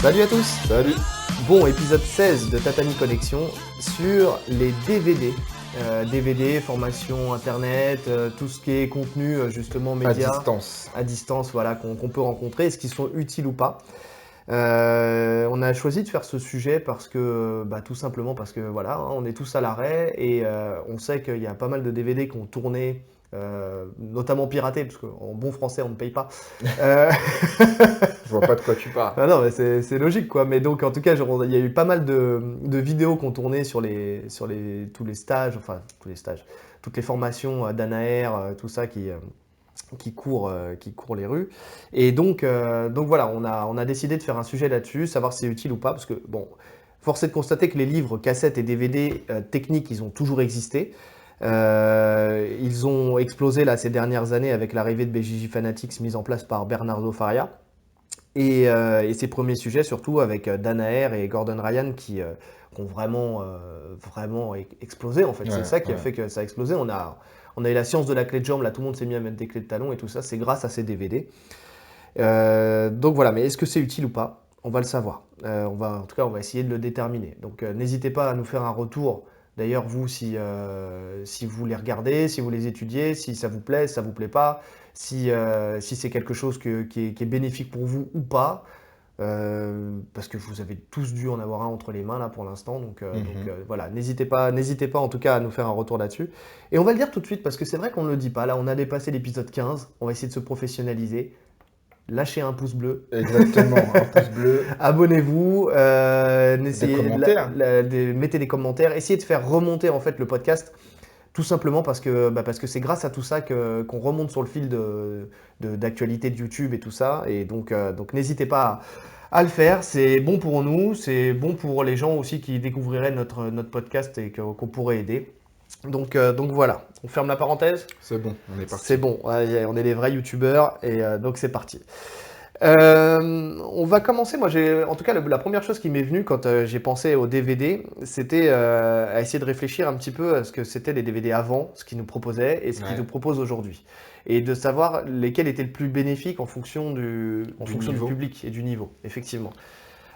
Salut à tous. Salut. Bon, épisode 16 de Tatami Connexion sur les DVD. DVD, formation internet, tout ce qui est contenu justement À média distance. à distance, voilà, qu'on peut rencontrer, est-ce qu'ils sont utiles ou pas. On a choisi de faire ce sujet parce que, tout simplement parce que voilà, hein, on est tous à l'arrêt et on sait qu'il y a pas mal de DVD qui ont tourné, notamment piratés, parce qu'en bon français on ne paye pas. Euh, Je vois pas de quoi tu parles. Ah non, mais c'est logique quoi. Mais donc en tout cas, genre, il y a eu pas mal de vidéos qu'on tournait tous les stages, enfin tous les stages, toutes les formations d'Anaer, tout ça qui court les rues. Et donc voilà, on a décidé de faire un sujet là-dessus, savoir si c'est utile ou pas, parce que bon, force est de constater que les livres, cassettes et DVD techniques, ils ont toujours existé. Ils ont explosé là ces dernières années avec l'arrivée de BJJ Fanatics mise en place par Bernardo Faria. Et ses premiers sujets, surtout avec Dan Aher et Gordon Ryan, qui ont vraiment explosé, en fait. C'est Ouais, ça qui a ouais. fait que ça a explosé. On a eu la science de la clé de jambe, là, tout le monde s'est mis à mettre des clés de talon et tout ça. C'est grâce à ces DVD. Donc voilà, mais est-ce que c'est utile ou pas? On va le savoir. En tout cas, on va essayer de le déterminer. Donc n'hésitez pas à nous faire un retour. D'ailleurs, vous, si vous les regardez, si vous les étudiez, si ça vous plaît, si ça vous plaît pas, si c'est quelque chose qui est bénéfique pour vous ou pas. Parce que vous avez tous dû en avoir un entre les mains là pour l'instant. Voilà, n'hésitez pas en tout cas à nous faire un retour là-dessus. Et on va le dire tout de suite parce que c'est vrai qu'on ne le dit pas. Là, on a dépassé l'épisode 15. On va essayer de se professionnaliser. Lâchez un pouce bleu, Exactement. Un pouce bleu, abonnez-vous, des commentaires. mettez des commentaires, essayez de faire remonter en fait le podcast, tout simplement parce que c'est grâce à tout ça qu'on remonte sur le fil d'actualité de YouTube et tout ça. Et donc n'hésitez pas à le faire, c'est bon pour nous, c'est bon pour les gens aussi qui découvriraient notre podcast et qu'on pourrait aider. Donc voilà, on ferme la parenthèse. C'est bon, on est C'est parti. bon, ouais, on est les vrais youtubeurs et donc c'est parti. On va commencer. Moi, en tout cas, la première chose qui m'est venue quand j'ai pensé aux DVD, c'était à essayer de réfléchir un petit peu à ce que c'était les DVD avant, ce qu'ils nous proposaient et ce qu'ils Ouais. nous proposent aujourd'hui. Et de savoir lesquels étaient le plus bénéfiques en Du fonction du niveau. public et du niveau, effectivement.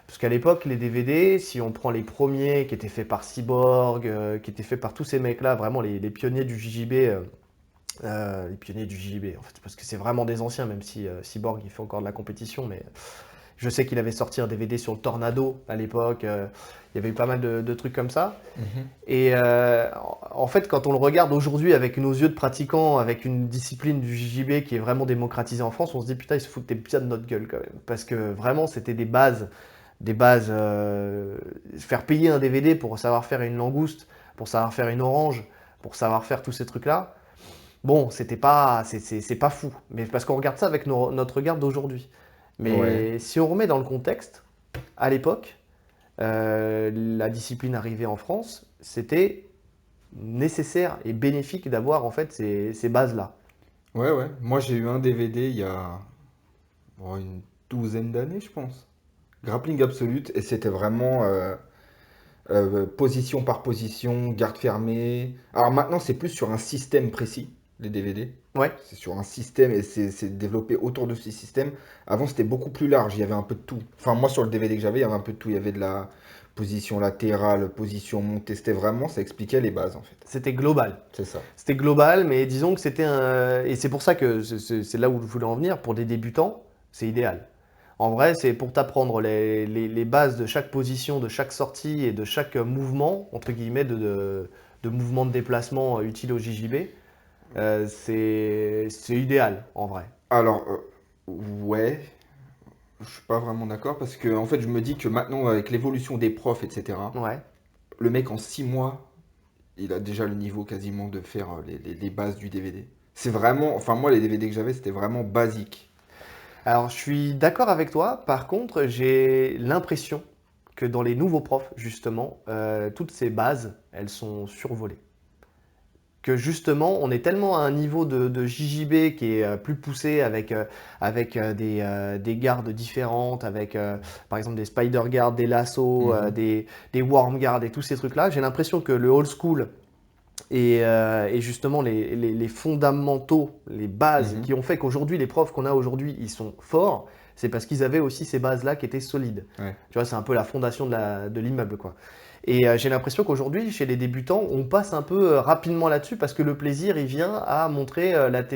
Parce qu'à l'époque, les DVD, si on prend les premiers qui étaient faits par Cyborg, qui étaient faits par tous ces mecs-là, vraiment les pionniers du JJB, les pionniers du JJB, en fait, parce que c'est vraiment des anciens, même si Cyborg il fait encore de la compétition, mais je sais qu'il avait sorti un DVD sur le Tornado à l'époque. Il y avait eu pas mal de trucs comme ça. Mhm. Et en fait, quand on le regarde aujourd'hui avec nos yeux de pratiquants, avec une discipline du JJB qui est vraiment démocratisée en France, on se dit putain, ils se foutaient bien de notre gueule quand même. Parce que vraiment, c'était des bases, faire payer un DVD pour savoir faire une langouste, pour savoir faire une orange, pour savoir faire tous ces trucs-là. Bon, c'est pas fou, mais parce qu'on regarde ça avec notre regard d'aujourd'hui. Ouais. Mais si on remet dans le contexte, à l'époque, la discipline arrivée en France, c'était nécessaire et bénéfique d'avoir en fait ces bases-là. Ouais, ouais. Moi, j'ai eu un DVD il y a une douzaine d'années, je pense. Grappling Absolute, et c'était vraiment position par position, garde fermée. Alors maintenant, c'est plus sur un système précis, les DVD. Ouais, C'est sur un système et c'est développé autour de ce système. Avant, c'était beaucoup plus large, il y avait un peu de tout. Enfin, moi, sur le DVD que j'avais, il y avait un peu de tout. Il y avait de la position latérale, position montée. C'était vraiment, ça expliquait les bases, en fait. c'était global. C'est ça. C'était global, mais disons que c'était un. Et c'est pour ça que c'est là où je voulais en venir. Pour des débutants, c'est idéal. En vrai, c'est pour t'apprendre les bases de chaque position, de chaque sortie et de chaque mouvement, entre guillemets, de mouvement de déplacement utile au JJB. C'est idéal, en vrai. Alors, ouais, je suis pas vraiment d'accord parce que, en fait, je me dis que maintenant, avec l'évolution des profs, etc., Ouais. le mec en 6 mois, il a déjà le niveau quasiment de faire les bases du DVD. C'est vraiment, enfin, moi, les DVD que j'avais, c'était vraiment basique. Alors, je suis d'accord avec toi. Par contre, j'ai l'impression que dans les nouveaux profs, justement, toutes ces bases, elles sont survolées. Que justement, on est tellement à un niveau de JJB qui est plus poussé avec des gardes différentes, avec par exemple des spider guards, des lassos, Mhm. des worm guards et tous ces trucs-là. J'ai l'impression que le old school et justement les fondamentaux, les bases Mhm. qui ont fait qu'aujourd'hui, les profs qu'on a aujourd'hui, ils sont forts. c'est parce qu'ils avaient aussi ces bases-là qui étaient solides. Ouais. Tu vois, c'est un peu la fondation de l'immeuble, quoi. Et j'ai l'impression qu'aujourd'hui, chez les débutants, on passe un peu rapidement là-dessus parce que le plaisir, il vient à montrer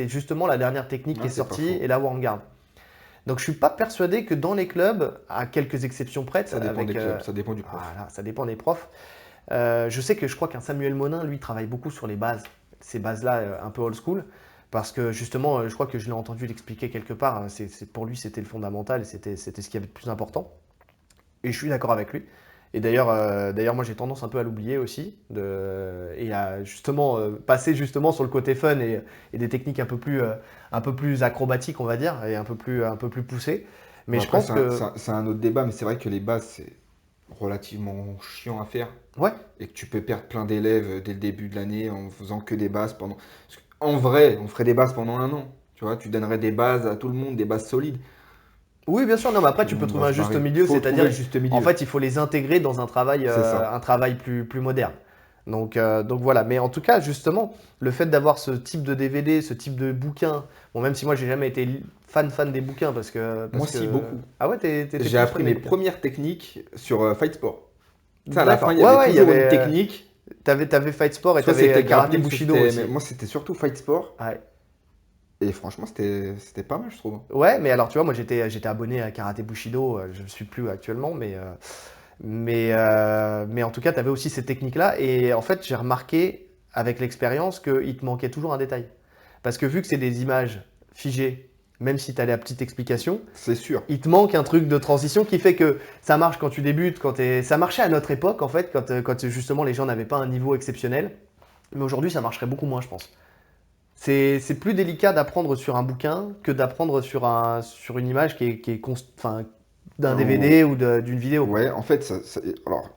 justement la dernière technique qui est C'est pas sortie faux. et là où on regarde. Donc je suis pas persuadé que dans les clubs, à quelques exceptions près, Ça dépend des clubs, ça dépend du prof. voilà, ça dépend des profs. Je sais que je crois qu'un Samuel Monin, lui, travaille beaucoup sur les bases, ces bases-là un peu old school, parce que justement, je crois que je l'ai entendu l'expliquer quelque part, hein, pour lui, c'était le fondamental, et c'était ce qui avait de plus important. Et je suis d'accord avec lui. Et d'ailleurs, moi j'ai tendance un peu à l'oublier aussi, et à justement passer justement sur le côté fun et des techniques un peu plus acrobatiques, on va dire, et un peu plus poussées. Mais Bon, je après, pense que, c'est un autre débat, mais c'est vrai que les bases, c'est relativement chiant à faire. ouais, Et que tu peux perdre plein d'élèves dès le début de l'année en faisant que des bases pendant. Parce en vrai, on ferait des bases pendant un an. Tu vois, tu donnerais des bases à tout le monde, des bases solides. oui, bien sûr, non, mais après Tout tu le peux monde trouver va un se juste marrer. milieu, Faut trouver c'est-à-dire, le juste en milieu. fait, il faut les intégrer dans C'est ça. un travail plus moderne. Donc voilà, mais en tout cas, justement, le fait d'avoir ce type de DVD, ce type de bouquin, bon, même si moi j'ai jamais été fan des bouquins Moi aussi, beaucoup. Ah ouais, t'étais J'ai plus appris fan des mes bouquins. premières techniques sur Fight Sport. Tu sais, à la fin, D'accord, il y ouais, avait ouais, toujours une technique. t'avais Fight Sport et Soit t'avais c'était Karaté grappling, soit Bushido c'était. aussi. Mais moi, c'était surtout Fight Sport. Ouais. Et franchement, c'était pas mal, je trouve. Ouais, mais alors tu vois, moi j'étais abonné à Karaté Bushido, je ne suis plus actuellement, mais en tout cas, tu avais aussi ces techniques-là. Et en fait, j'ai remarqué avec l'expérience qu'il te manquait toujours un détail. Parce que vu que c'est des images figées, même si tu as la petite explication, C'est sûr. il te manque un truc de transition qui fait que ça marche quand tu débutes, ça marchait à notre époque en fait, quand justement les gens n'avaient pas un niveau exceptionnel. Mais aujourd'hui, ça marcherait beaucoup moins, je pense. C'est plus délicat d'apprendre sur un bouquin que d'apprendre sur une image enfin, d'un Ou- DVD ou d'une vidéo, quoi. Ouais, en fait, alors,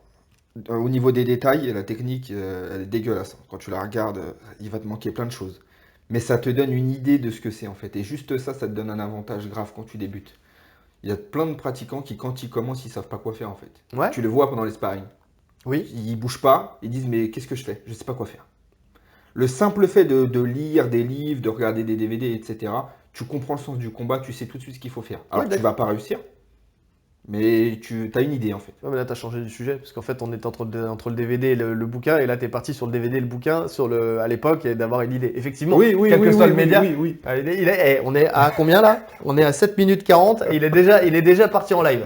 au niveau des détails, la technique, elle est dégueulasse. Quand tu la regardes, il va te manquer plein de choses. Mais ça te donne une idée de ce que c'est en fait. Et juste ça, ça te donne un avantage grave quand tu débutes. Il y a plein de pratiquants qui, quand ils commencent, ils savent pas quoi faire en fait. Ouais, Tu le vois pendant les sparring. oui. Ils bougent pas, ils disent mais qu'est-ce que je fais? Je sais pas quoi faire. Le simple fait de lire des livres, de regarder des DVD, etc., tu comprends le sens du combat, tu sais tout de suite ce qu'il faut faire. Ouais, Alors tu d'accord. vas pas réussir, mais tu as une idée en fait. Ouais, mais là, tu as changé du sujet, parce qu'en fait, on était entre le DVD et le bouquin, et là, tu es parti sur le DVD et le bouquin à l'époque, et d'avoir une idée. Effectivement, quel que soit le média, oui. on est à combien là? On est à 7 minutes 40, et il est déjà parti en live.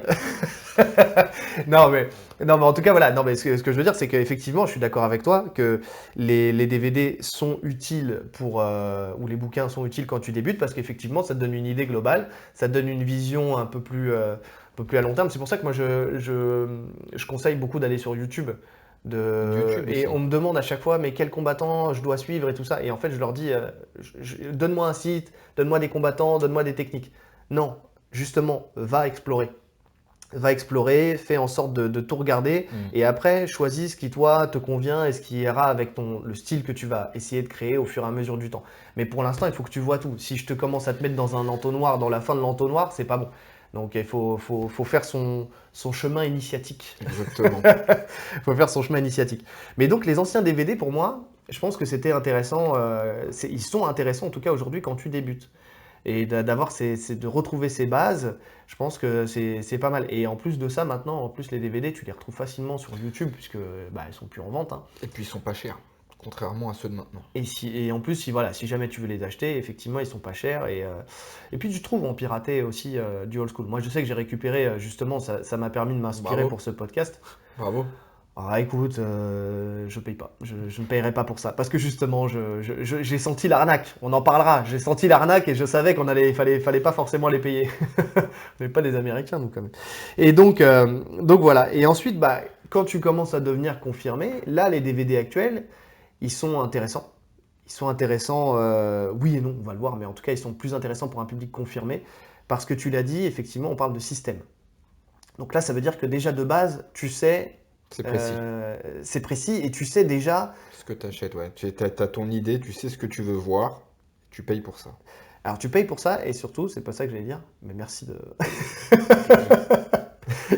non, mais, non, mais en tout cas, voilà. Non, mais ce que je veux dire, c'est qu'effectivement, je suis d'accord avec toi que les DVD sont utiles ou les bouquins sont utiles quand tu débutes, parce qu'effectivement, ça te donne une idée globale, ça te donne une vision un peu plus à long terme. C'est pour ça que moi, je conseille beaucoup d'aller sur YouTube. YouTube Et aussi. on me demande à chaque fois, mais quel combattant je dois suivre et tout ça. Et en fait, je leur dis, donne-moi un site, donne-moi des combattants, donne-moi des techniques. Non, justement, va explorer. Va explorer, fais en sorte de tout regarder, et après, choisis ce qui, toi, te convient et ce qui ira avec le style que tu vas essayer de créer au fur et à mesure du temps. Mais pour l'instant, il faut que tu vois tout. Si je te commence à te mettre dans un entonnoir, dans la fin de l'entonnoir, c'est pas bon. Donc il faut faire son chemin initiatique. Exactement. Il faut faire son chemin initiatique. Mais donc les anciens DVD, pour moi, je pense que c'était intéressant. Ils sont intéressants en tout cas aujourd'hui quand tu débutes. Et de retrouver ces bases, je pense que c'est pas mal. Et en plus de ça, maintenant, en plus les DVD, tu les retrouves facilement sur YouTube puisque ils sont plus en vente, hein. Et puis ils sont pas chers, contrairement à ceux de maintenant. Et en plus, si jamais tu veux les acheter, effectivement, ils sont pas chers. Et puis, tu trouves en piraté aussi du old school. Moi, je sais que j'ai récupéré, justement, ça m'a permis de m'inspirer Bravo. pour ce podcast. Bravo. Alors, écoute, je paye pas. Je ne payerai pas pour ça. Parce que justement, j'ai senti l'arnaque. On en parlera. J'ai senti l'arnaque et je savais fallait pas forcément les payer. On n'est pas des Américains, nous, quand même. Et donc voilà. Et ensuite, quand tu commences à devenir confirmé, là, les DVD actuels, ils sont intéressants. Ils sont intéressants, oui et non, on va le voir, mais en tout cas, ils sont plus intéressants pour un public confirmé. Parce que tu l'as dit, effectivement, on parle de système. Donc là, ça veut dire que déjà de base, tu sais, C'est précis. c'est précis et tu sais déjà. Ce que tu achètes, ouais. Tu as ton idée, tu sais ce que tu veux voir, tu payes pour ça. Alors tu payes pour ça et surtout, c'est pas ça que j'allais dire, mais merci de.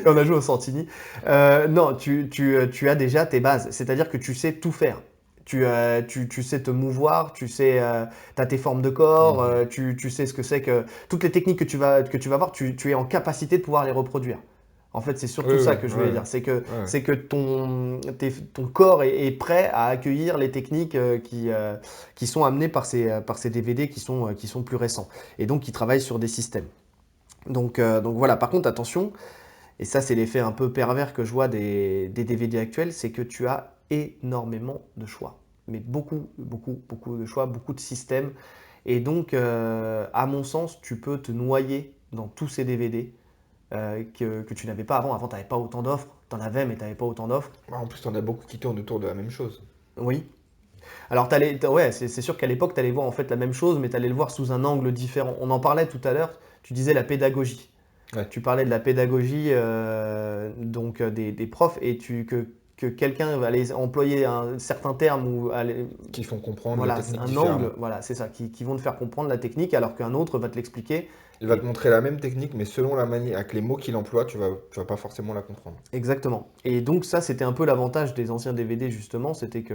On a joué au Santini. Non, tu as déjà tes bases, c'est-à-dire que tu sais tout faire. tu sais te mouvoir, tu sais, as tes formes de corps, Mhm. tu sais ce que c'est que toutes les techniques que tu vas voir, tu es en capacité de pouvoir les reproduire. En fait, c'est Oui, surtout ça oui, que je voulais ouais, dire. C'est que, ouais. c'est que ton corps est prêt à accueillir les techniques qui sont amenées par ces DVD qui sont plus récents. Et donc, qui travaillent sur des systèmes. Donc voilà, par contre, attention, et ça, c'est l'effet un peu pervers que je vois des DVD actuels, c'est que tu as énormément de choix. Mais beaucoup, beaucoup, beaucoup de choix, beaucoup de systèmes. Et donc, à mon sens, tu peux te noyer dans tous ces DVD que tu n'avais pas avant. Avant, tu n'avais pas autant d'offres. Tu en avais, mais tu n'avais pas autant d'offres. Bah, en plus, t'en as beaucoup qui tournent autour de la même chose. Oui. Alors, ouais, c'est sûr qu'à l'époque, tu allais voir en fait la même chose, mais tu allais le voir sous un angle différent. On en parlait tout à l'heure, tu disais la pédagogie. Ouais. Tu parlais de la pédagogie donc des profs et que quelqu'un va aller employer un certain terme ou aller, Qui font comprendre la voilà, technique un angle, différemment. voilà, c'est ça, qui vont te faire comprendre la technique alors qu'un autre va te l'expliquer. Il va te Et montrer la même technique, mais selon la manière, avec les mots qu'il emploie, tu vas pas forcément la comprendre. exactement. Et donc ça, c'était un peu l'avantage des anciens DVD justement, c'était que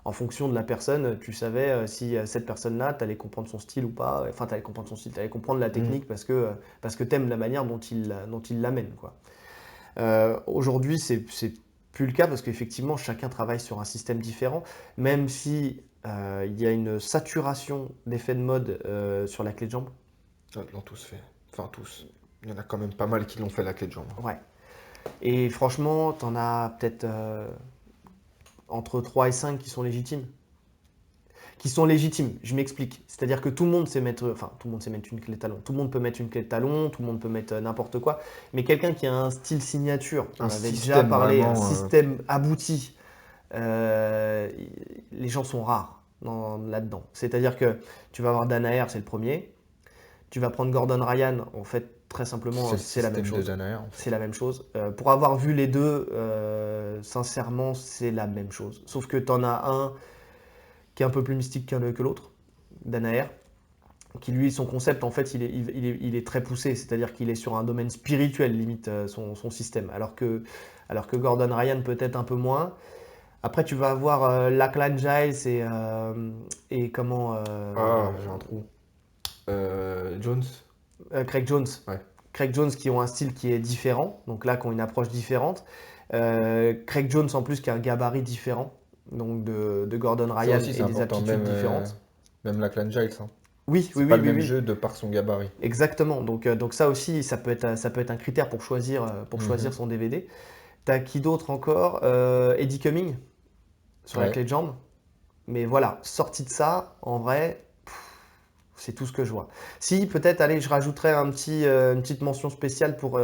en fonction de la personne, tu savais si cette personne-là, tu allais comprendre son style ou pas. Enfin, tu allais comprendre son style, tu allais comprendre la Mhm. technique parce que tu aimes la manière dont il l'amène, quoi. Aujourd'hui, c'est plus le cas parce qu'effectivement, chacun travaille sur un système différent, même si il y a une saturation d'effets de mode sur la clé de jambe. Ouais, ils l'ont tous fait. Enfin, tous. Il y en a quand même pas mal qui l'ont fait la clé de jambe. Ouais. Et franchement, t'en as peut-être entre 3 et 5 qui sont légitimes. Qui sont légitimes, je m'explique. C'est-à-dire que tout le monde sait mettre, enfin, tout le monde sait mettre une clé de talon. Tout le monde peut mettre une clé de talon, tout le monde peut mettre n'importe quoi. Mais quelqu'un qui a un style signature, on Un avait déjà système parlé, un vraiment. système abouti, Euh, les gens sont rares là-dedans. C'est-à-dire que tu vas avoir Danaher, c'est le premier. Tu vas prendre Gordon Ryan, en fait, très C'est simplement, le c'est la même système de chose. Danaher en C'est fait. la même chose. Pour avoir vu les deux, sincèrement, c'est la même chose. Sauf que tu en as un qui est un peu plus mystique que l'autre, Danaher, qui lui, son concept, en fait, il est très poussé. C'est-à-dire qu'il est sur un domaine spirituel, limite, son système. Alors que Gordon Ryan, peut-être un peu moins. Après, tu vas avoir Lachlan Giles et comment Ah, j'ai un trou. Jones? Craig Jones. Ouais. Craig Jones qui ont un style qui est différent, donc là qui ont une approche différente. Craig Jones en plus qui a un gabarit différent, donc de Gordon Ça Ryan aussi, c'est et des important, aptitudes différentes. même la Clan Giles, hein. Oui, oui, C'est pas oui, le oui, même oui. jeu de par son gabarit. Exactement. Donc ça aussi, ça peut être un critère pour choisir Mhm. son DVD. T'as qui d'autre encore Eddie Cumming sur la Ouais. clé de jambe. Mais voilà, sorti de ça, en vrai, c'est tout ce que je vois. Si, peut-être, allez, je rajouterais une petite mention spéciale pour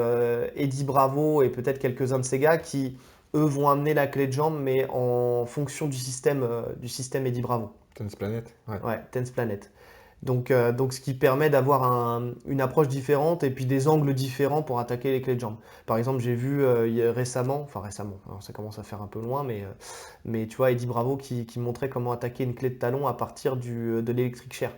Eddie Bravo et peut-être quelques-uns de ces gars qui, eux, vont amener la clé de jambe, mais en fonction du système Eddie Bravo. Tennis Planet? Ouais. Ouais, Tense Planet. Donc, ce qui permet d'avoir une approche différente et puis des angles différents pour attaquer les clés de jambe. Par exemple, j'ai vu récemment, alors ça commence à faire un peu loin, mais tu vois, Eddie Bravo qui montrait comment attaquer une clé de talon à partir de l'électric chair.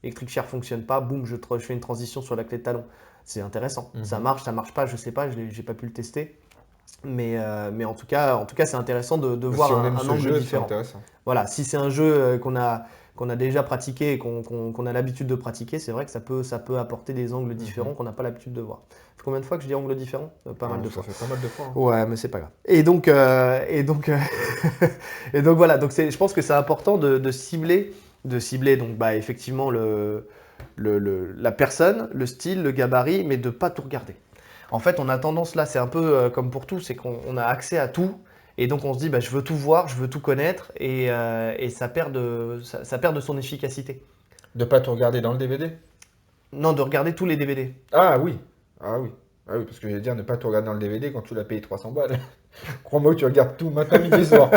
Electric Chair fonctionne pas, boum, je fais une transition sur la clé de talon. C'est intéressant. Mhm. Ça marche pas, je sais pas, j'ai pas pu le tester. Mais en tout cas, c'est intéressant de Mais voir si on un, aime un ce angle jeu, c'est différent. intéressant. Voilà, si c'est un jeu qu'on a déjà pratiqué et qu'on a l'habitude de pratiquer, c'est vrai que ça peut apporter des angles différents Mhm. qu'on n'a pas l'habitude de voir. Ça fait combien de fois que je dis angles différents? Pas mal Ah, de ça fois. fait pas mal de fois, hein. Ouais, mais c'est pas grave. Et donc voilà. Donc je pense que c'est important de cibler donc effectivement la personne, le style, le gabarit, mais de pas tout regarder. En fait, on a tendance là, c'est un peu comme pour tout, c'est qu'on a accès à tout. Et donc on se dit, je veux tout voir, je veux tout connaître, et ça perd de son efficacité. De pas tout regarder dans le DVD? Non, de regarder tous les DVD. Ah oui. Ah oui. Ah oui, parce que j'allais dire ne pas tout regarder dans le DVD quand tu l'as payé 300 balles. Crois-moi que tu regardes tout matin, midi, soir.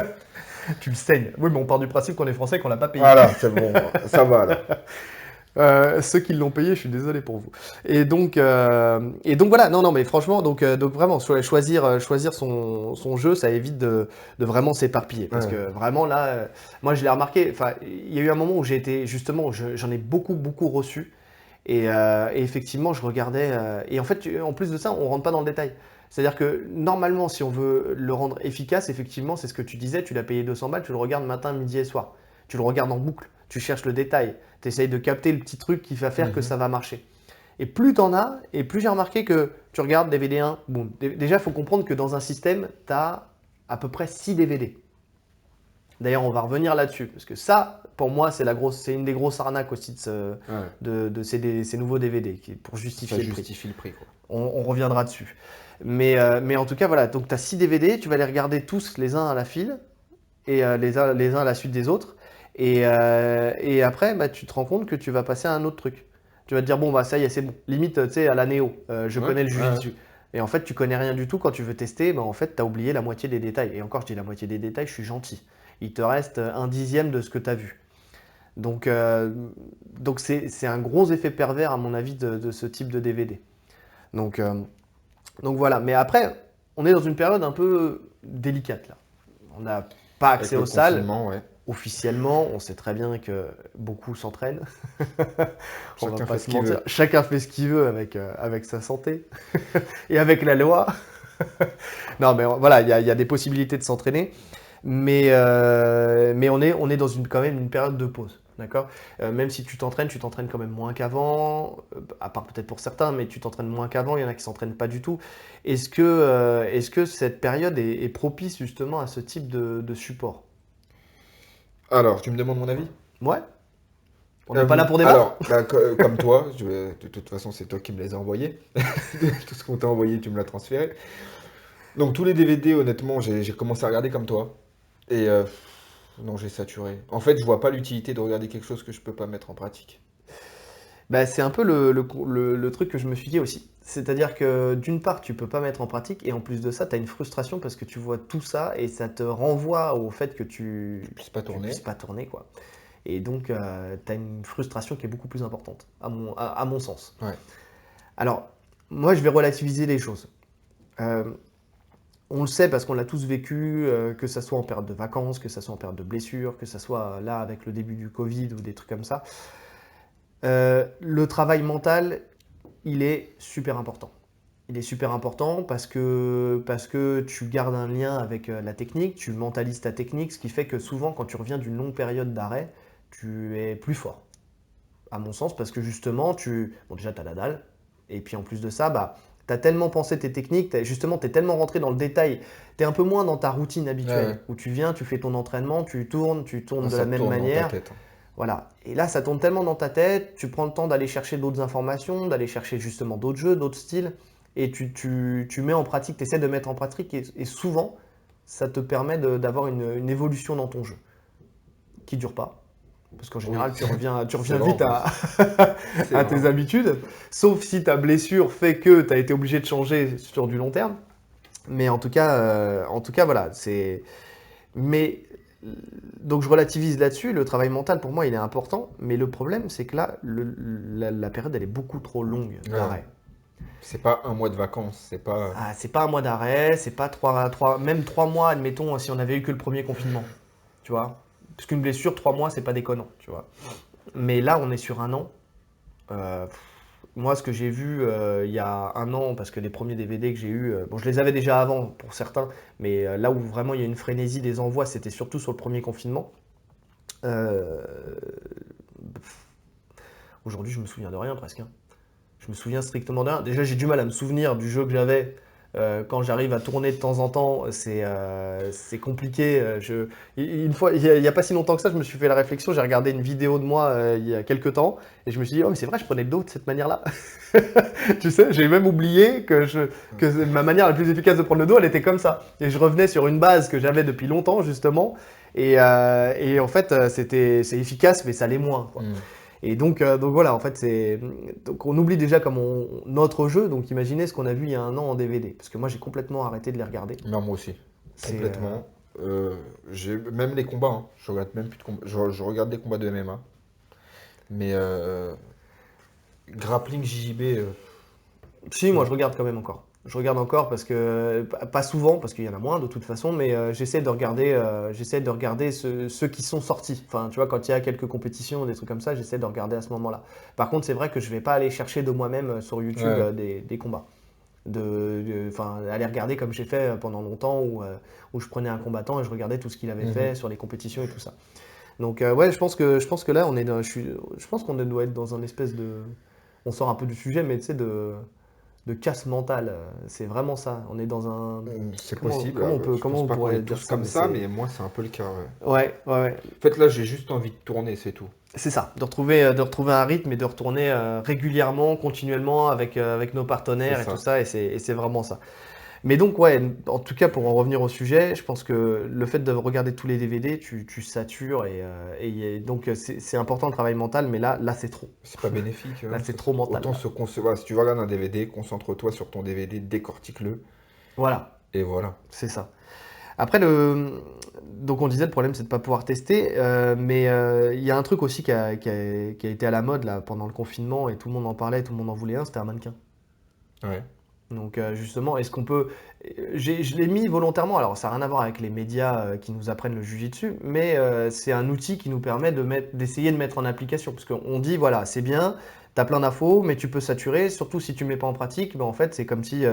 Tu le saignes. Oui, mais on part du principe qu'on est français, qu'on l'a pas payé. Voilà, c'est bon, ça va alors. Ceux qui l'ont payé, je suis désolé pour vous. Et donc voilà, non, non, mais franchement, donc vraiment, choisir son jeu, ça évite de vraiment s'éparpiller. Parce Ouais. que vraiment là, moi je l'ai remarqué, enfin, il y a eu un moment où j'ai été, justement, j'en ai beaucoup, beaucoup reçu. Et effectivement, je regardais. Et en fait, en plus de ça, on rentre pas dans le détail. C'est-à-dire que normalement, si on veut le rendre efficace, effectivement, c'est ce que tu disais, tu l'as payé 200 balles, tu le regardes matin, midi et soir. Tu le regardes en boucle, tu cherches le détail, tu essayes de capter le petit truc qui va faire que ça va marcher. Et plus t'en as, et plus j'ai remarqué que tu regardes DVD 1, boum. Déjà, il faut comprendre que dans un système, tu as à peu près 6 DVD. D'ailleurs, on va revenir là-dessus, parce que ça, pour moi, c'est une des grosses arnaques aussi de ces nouveaux DVD, pour justifier Ça le prix. justifie le prix, quoi. On reviendra dessus. Mais en tout cas, voilà, donc tu as 6 DVD, tu vas les regarder tous les uns à la file, et les uns à la suite des autres. Et après, bah, tu te rends compte que tu vas passer à un autre truc. Tu vas te dire, bon, bah ça y est, c'est bon. Limite, tu sais, à la Néo, je connais le jujitsu. Et en fait, tu connais rien du tout. Quand tu veux tester, bah, en fait, tu as oublié la moitié des détails. Et encore, je dis la moitié des détails, je suis gentil. Il te reste un dixième de ce que tu as vu. Donc c'est un gros effet pervers, à mon avis, de ce type de DVD. Donc voilà. Mais après, on est dans une période un peu délicate, là. On n'a pas accès aux salles. Ouais. Officiellement, on sait très bien que beaucoup s'entraînent. On va Chacun pas fait se ce qu'il mentir. veut. Chacun fait ce qu'il veut avec sa santé et avec la loi. Non, mais voilà, il y a des possibilités de s'entraîner. Mais on est dans quand même une période de pause. D'accord. Même si tu t'entraînes quand même moins qu'avant, à part peut-être pour certains, mais tu t'entraînes moins qu'avant, il y en a qui s'entraînent pas du tout. Est-ce que cette période est propice justement à ce type de support? Alors, tu me demandes mon avis? Ouais. On n'est pas là pour débattre. Alors, bah, comme toi, de toute façon, c'est toi qui me les as envoyés. Tout ce qu'on t'a envoyé, tu me l'as transféré. Donc, tous les DVD, honnêtement, j'ai commencé à regarder comme toi. Et non, j'ai saturé. En fait, je vois pas l'utilité de regarder quelque chose que je peux pas mettre en pratique. Bah, c'est un peu le truc que je me suis dit aussi. C'est-à-dire que d'une part, tu peux pas mettre en pratique, et en plus de ça, tu as une frustration parce que tu vois tout ça et ça te renvoie au fait que tu Puisse pas tu tourner. puisses pas tourner, quoi. Et donc, tu as une frustration qui est beaucoup plus importante, à mon sens. Ouais. Alors, moi, je vais relativiser les choses. Euh, on le sait parce qu'on l'a tous vécu, que ça soit en période de vacances, que ça soit en période de blessure, que ça soit là avec le début du Covid ou des trucs comme ça. Le travail mental, il est super important. Il est super important parce que tu gardes un lien avec la technique, tu mentalises ta technique, ce qui fait que souvent, quand tu reviens d'une longue période d'arrêt, tu es plus fort. À mon sens, parce que justement, bon, déjà, tu as la dalle, et puis en plus de ça, bah, tu as tellement pensé tes techniques, justement, tu es tellement rentré dans le détail, tu es un peu moins dans ta routine habituelle, Ouais. où tu viens, tu fais ton entraînement, tu tournes Ah, de la ça même tourne dans ta manière. tête. Voilà. Et là, ça tourne tellement dans ta tête, tu prends le temps d'aller chercher d'autres informations, d'aller chercher justement d'autres jeux, d'autres styles, et tu mets en pratique, tu essaies de mettre en pratique, et souvent, ça te permet d'avoir une évolution dans ton jeu, qui dure pas. Parce qu'en général, Oui. tu reviens C'est vrai, en vite à, C'est à vrai. tes habitudes, sauf si ta blessure fait que tu as été obligé de changer sur du long terme. Mais en tout cas voilà, c'est. Mais donc je relativise là-dessus. Le travail mental pour moi il est important, mais le problème c'est que là la période elle est beaucoup trop longue Ouais. d'arrêt. C'est pas un mois de vacances, c'est pas. Ah, c'est pas un mois d'arrêt, c'est pas même 3 mois, admettons, si on avait eu que le premier confinement, tu vois. Parce qu'une blessure, 3 mois, c'est pas déconnant, tu vois. Mais là, on est sur un an. Euh, Moi, ce que j'ai vu il y a un an, parce que les premiers DVD que j'ai eus, bon, je les avais déjà avant pour certains, mais là où vraiment il y a une frénésie des envois, c'était surtout sur le premier confinement. Euh, Aujourd'hui, je me souviens de rien presque, hein. Je me souviens strictement de rien. Déjà, j'ai du mal à me souvenir du jeu que j'avais. Quand j'arrive à tourner de temps en temps, c'est compliqué. Une fois, il y a pas si longtemps que ça, je me suis fait la réflexion. J'ai regardé une vidéo de moi il y a quelques temps et je me suis dit, oh, mais c'est vrai, je prenais le dos de cette manière-là. Tu sais, j'ai même oublié que ma manière la plus efficace de prendre le dos, elle était comme ça. Et je revenais sur une base que j'avais depuis longtemps, justement. Et en fait, c'est efficace, mais ça l'est moins, quoi. Et donc voilà, en fait, donc on oublie déjà notre jeu. Donc imaginez ce qu'on a vu il y a un an en DVD. Parce que moi, j'ai complètement arrêté de les regarder. Non, moi aussi. C'est, Complètement. Même les combats, hein. Je regarde même plus de combats. Je regarde des combats de MMA. Mais grappling JJB, Si, moi, je regarde quand même encore. Je regarde encore parce que, pas souvent, parce qu'il y en a moins de toute façon, mais j'essaie de regarder ceux qui sont sortis. Enfin, tu vois, quand il y a quelques compétitions, des trucs comme ça, j'essaie de regarder à ce moment-là. Par contre, c'est vrai que je vais pas aller chercher de moi-même sur YouTube ouais. des combats. Enfin, aller regarder comme j'ai fait pendant longtemps où je prenais un combattant et je regardais tout ce qu'il avait fait sur les compétitions et tout ça. Donc ouais, je pense que là, je pense qu'on doit être dans un espèce de, on sort un peu du sujet, mais tu sais, de casse mentale. C'est vraiment ça. On est dans un, C'est comment, possible. comment on peut, Je comment pense on pas qu'on pourrait est dire tous ça, comme mais ça, c'est, mais moi, c'est un peu le cas. Ouais. ouais, ouais, ouais. En fait, là, j'ai juste envie de tourner, c'est tout. C'est ça, de retrouver un rythme et de retourner régulièrement, continuellement avec nos C'est partenaires et tout ça. ça, et c'est vraiment ça. Mais donc, ouais, en tout cas, pour en revenir au sujet, je pense que le fait de regarder tous les DVD, tu satures, et donc c'est important le travail mental, mais là c'est trop. C'est pas bénéfique, Là, hein, c'est trop mental, autant là. se concevoir. Si tu regardes un DVD, concentre-toi sur ton DVD, décortique-le, Voilà, et voilà. c'est ça. Après, donc on disait le problème c'est de ne pas pouvoir tester, mais il y a un truc aussi qui a été à la mode là, pendant le confinement, et tout le monde en parlait, tout le monde en voulait un, c'était un mannequin. Ouais. Donc justement, est-ce qu'on peut... Je l'ai mis volontairement, alors ça n'a rien à voir avec les médias qui nous apprennent le jujitsu, mais c'est un outil qui nous permet d'essayer de mettre en application. Parce qu'on dit, voilà, c'est bien, tu as plein d'infos, mais tu peux saturer, surtout si tu ne mets pas en pratique, ben en fait c'est comme si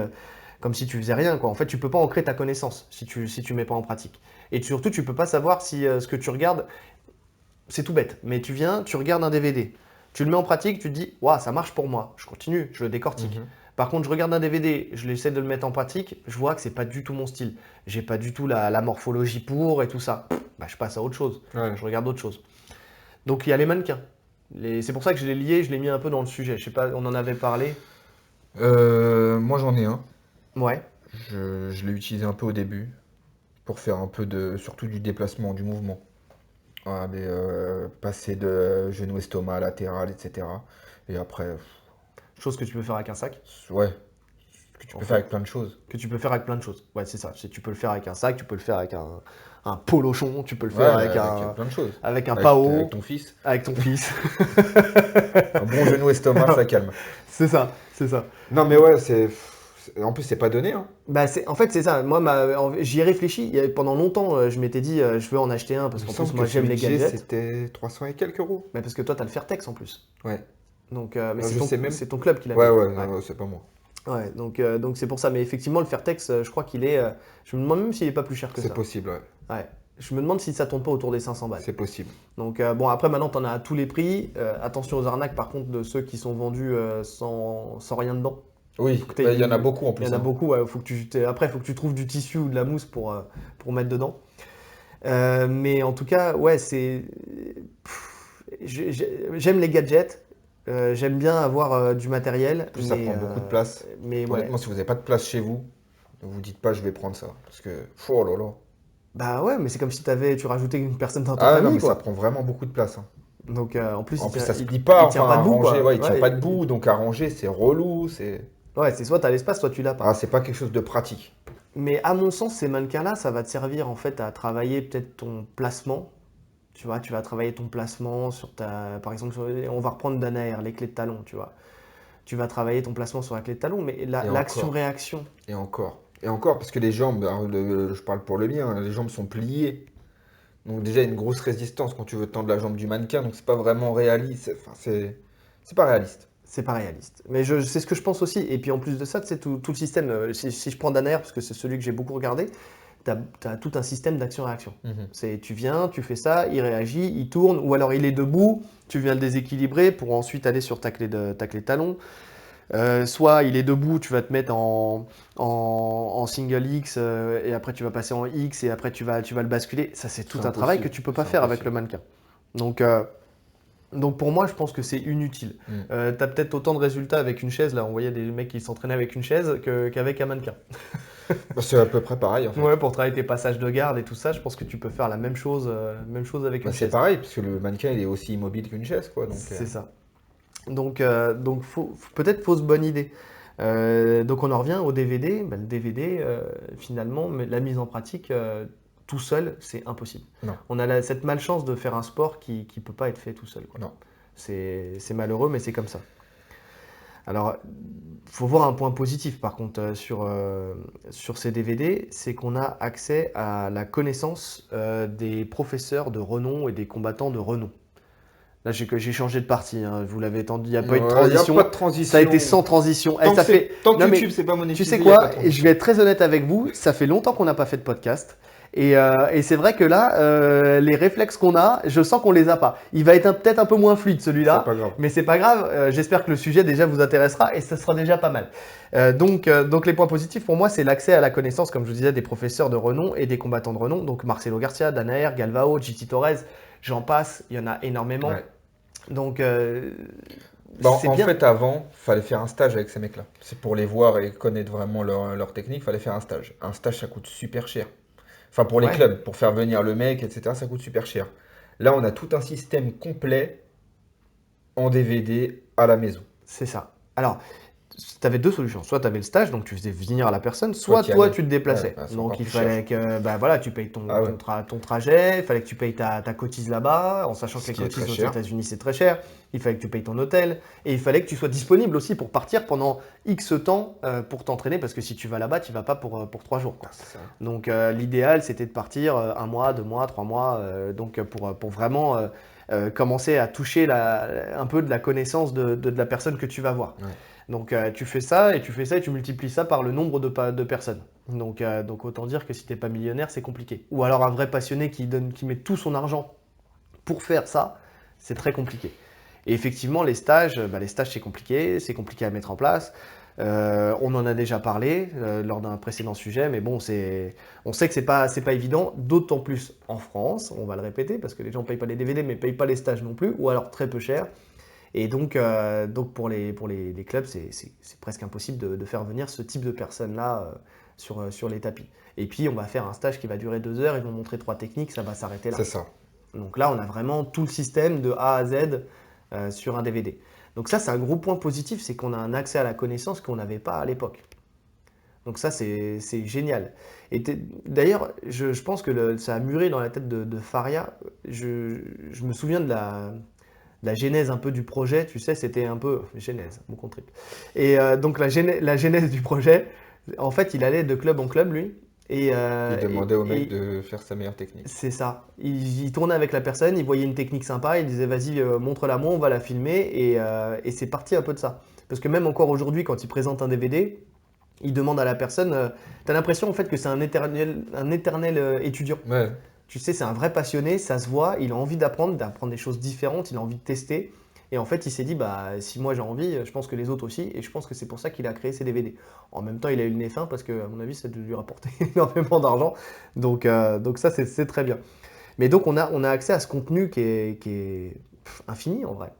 tu faisais rien, quoi. En fait, tu peux pas ancrer ta connaissance si tu mets pas en pratique. Et surtout, tu peux pas savoir si ce que tu regardes, c'est tout bête, mais tu viens, tu regardes un DVD, tu le mets en pratique, tu te dis, waouh, ça marche pour moi, je continue, je le décortique. Mhm. Par contre, je regarde un DVD, je essaie de le mettre en pratique, je vois que c'est pas du tout mon style. J'ai pas du tout la morphologie pour et tout ça. Bah, je passe à autre chose, Ouais. je regarde autre chose. Donc il y a les mannequins. C'est pour ça que je l'ai lié, je l'ai mis un peu dans le sujet. Je sais pas, on en avait parlé. Moi, j'en ai un. Ouais, Je l'ai utilisé un peu au début pour faire un peu de, surtout du déplacement, du mouvement. Voilà, passer de genou estomac latéral, etc. Et après, chose que tu peux faire avec un sac, ouais, ce que tu en peux faire avec fait. plein de choses. Que tu peux faire avec plein de choses. Ouais, c'est ça. Tu peux le faire avec un sac, tu peux le faire avec un polochon, tu peux le Ouais, faire avec avec un, plein de choses. avec un Avec pao, ton fils. avec ton fils. Un bon genou estomac, ça calme. C'est ça, c'est ça. Non, mais ouais, en plus, c'est pas donné, hein. Bah en fait, c'est ça. Moi, j'y ai réfléchi. Pendant longtemps, je m'étais dit, je veux en acheter un parce Il me qu'en plus, semble que moi, j'aime celui les que j'ai, gadgets. c'était 300 et quelques euros. Mais parce que toi, t'as le Fairtex en plus. Ouais. Donc, mais Je sais même. c'est ton club qui Ouais, l'avait. ouais, Ouais. non, c'est pas moi. Ouais. Donc c'est pour ça. Mais effectivement, le Fairtex, je crois qu'il est. Je me demande même s'il est pas plus cher que C'est ça. possible, ouais. Ouais. Je me demande si ça tourne pas autour des 500 balles. C'est possible. Donc bon, après maintenant tu en as à tous les prix. Attention aux arnaques par contre de ceux qui sont vendus sans rien dedans. Oui, Faut que bah, il y en a t'aies beaucoup en Il y plus, en a hein. beaucoup, ouais, après il faut que tu trouves du tissu ou de la mousse pour mettre dedans. Mais en tout cas, ouais, j'aime les gadgets. J'aime bien avoir du matériel, En plus, ça prend beaucoup de place. mais ouais. Honnêtement, si vous n'avez pas de place chez vous, ne vous dites pas je vais prendre ça. Parce que, oh là là. Bah ouais, mais c'est comme si tu rajoutais une personne dans ta Ah non, famille, mais ça quoi. prend vraiment beaucoup de place, hein. Donc en plus En plus, ça se il, plie pas, il tient enfin, pas à debout, ranger, quoi. ouais, il tient pas Ouais, debout, donc à ranger, c'est relou, c'est... ouais, c'est soit t'as l'espace, soit tu l'as Ah, pas. c'est pas quelque chose de pratique. Mais à mon sens, ces mannequins-là, ça va te servir en fait à travailler peut-être ton placement. Tu vois, tu vas travailler ton placement sur ta. Par exemple, on va reprendre Danaer, les clés de talon, tu vois. Tu vas travailler ton placement sur la clé de talon, mais Et encore, l'action-réaction. et encore, et encore, parce que les jambes, alors, je parle pour le mien, hein, les jambes sont pliées. Donc déjà, il y a une grosse résistance quand tu veux tendre la jambe du mannequin, donc c'est pas vraiment réaliste. Enfin, c'est pas réaliste. C'est pas réaliste. Mais c'est ce que je pense aussi. Et puis en plus de ça, c'est tout le système. Si je prends Danaer, parce que c'est celui que j'ai beaucoup regardé, tu as tout un système d'action-réaction. Mhm. Tu viens, tu fais ça, il réagit, il tourne, ou alors il est debout, tu viens le déséquilibrer pour ensuite aller sur ta clé de talon. Soit il est debout, tu vas te mettre en single X, et après tu vas passer en X, et après tu vas le basculer. Ça, c'est tout C'est un travail que impossible. tu peux pas C'est faire avec impossible. le mannequin. Donc pour moi, je pense que c'est inutile. Mm. Tu as peut-être autant de résultats avec une chaise, là on voyait des mecs qui s'entraînaient avec une chaise qu'avec un mannequin. Bah, c'est à peu près pareil en fait. Ouais, pour travailler tes passages de garde et tout ça, je pense que tu peux faire la même chose avec Bah, une c'est chaise. pareil, parce que le mannequin il est aussi immobile qu'une chaise, quoi. Donc, C'est ça. Donc peut-être fausse bonne idée. Donc on en revient au DVD. Ben, le DVD, finalement, mais la mise en pratique tout seul, c'est impossible. non, On a cette malchance de faire un sport qui ne peut pas être fait tout seul, quoi. non. C'est malheureux, mais c'est comme ça. Alors, faut voir un point positif par contre sur ces DVD, c'est qu'on a accès à la connaissance des professeurs de renom et des combattants de renom. Là, j'ai changé de partie, hein. Vous l'avez entendu, il n'y a pas eu de Il n'y a transition. pas de Ça a été transition. sans transition. Et Tant que, ça fait. tant que Non, mais YouTube, c'est pas tu sais monétisé, il n'y a pas de quoi? Et je transition. vais être très honnête avec vous. Ça fait longtemps qu'on n'a pas fait de podcast. Et c'est vrai que là, les réflexes qu'on a, je sens qu'on les a pas. Il va être peut-être un peu moins fluide C'est celui-là, pas grave. mais c'est pas grave. J'espère que le sujet déjà vous intéressera et ça sera déjà pas mal. Donc les points positifs pour moi, c'est l'accès à la connaissance, comme je vous disais, des professeurs de renom et des combattants de renom. Donc Marcelo Garcia, Danaher, Galvao, Giti Torres, j'en passe. Il y en a énormément. Ouais. Donc Bon, c'est en bien. fait, avant, fallait faire un stage avec ces mecs-là. C'est pour les voir et connaître vraiment leur technique, fallait faire un stage. Un stage, ça coûte super cher. Enfin, pour les Ouais, clubs, pour faire venir le mec, etc., ça coûte super cher. Là, on a tout un système complet en DVD à la maison. c'est ça. Alors, tu avais deux solutions. Soit tu avais le stage, donc tu faisais venir la personne, Toi, soit t'y toi allais. tu te Ouais, déplaçais. bah, c'est Donc encore il plus cher. fallait que bah, voilà, tu payes ton, Ah ouais. ton trajet, il fallait que tu payes ta cotise là-bas, en sachant que Ce les qui est très cotises aux cher. États-Unis c'est très cher. Il fallait que tu payes ton hôtel et il fallait que tu sois disponible aussi pour partir pendant X temps pour t'entraîner parce que si tu vas là-bas, tu vas pas pour 3 jours, quoi. C'est ça. Donc l'idéal c'était de partir 1 mois, 2 mois, 3 mois, pour vraiment commencer à toucher un peu de la connaissance de la personne que tu vas voir. Ouais. Donc tu fais ça et tu multiplies ça par le nombre de personnes. Donc autant dire que si t'es pas millionnaire, c'est compliqué. Ou alors un vrai passionné qui met tout son argent pour faire ça, c'est très compliqué. Et effectivement, les stages c'est compliqué à mettre en place. On en a déjà parlé lors d'un précédent sujet, mais bon, on sait que c'est pas évident, d'autant plus en France, on va le répéter, parce que les gens payent pas les DVD, mais payent pas les stages non plus, ou alors très peu cher. Et donc pour les clubs, c'est presque impossible de faire venir ce type de personnes-là sur les tapis. Et puis on va faire un stage qui va durer 2 heures, ils vont montrer 3 techniques, ça va s'arrêter là. C'est ça. Donc là, on a vraiment tout le système de A à Z sur un DVD. Donc ça, c'est un gros point positif, c'est qu'on a un accès à la connaissance qu'on n'avait pas à l'époque. Donc ça, c'est génial. Et d'ailleurs, je pense que ça a mûri dans la tête de Faria. Je me souviens de la genèse un peu du projet, tu sais, c'était un peu genèse, mon contrib. Et donc la genèse du projet, en fait, il allait de club en club, lui. Et, Il euh, et- demandait au mec et de faire sa meilleure technique. c'est ça. Il tournait avec la personne, il voyait une technique sympa, il disait vas-y, montre-la moi, on va la filmer. Et c'est parti un peu de ça. Parce que même encore aujourd'hui, quand il présente un DVD, il demande à la personne, t'as l'impression en fait que c'est un éternel étudiant. Ouais. Tu sais, c'est un vrai passionné, ça se voit, il a envie d'apprendre des choses différentes, il a envie de tester. Et en fait, il s'est dit, bah, si moi j'ai envie, je pense que les autres aussi. Et je pense que c'est pour ça qu'il a créé ces DVD. En même temps, il a eu le nez fin parce que, à mon avis, ça a dû lui rapporter énormément d'argent. Donc ça, c'est très bien. Mais donc, on a accès à ce contenu qui est infini en vrai.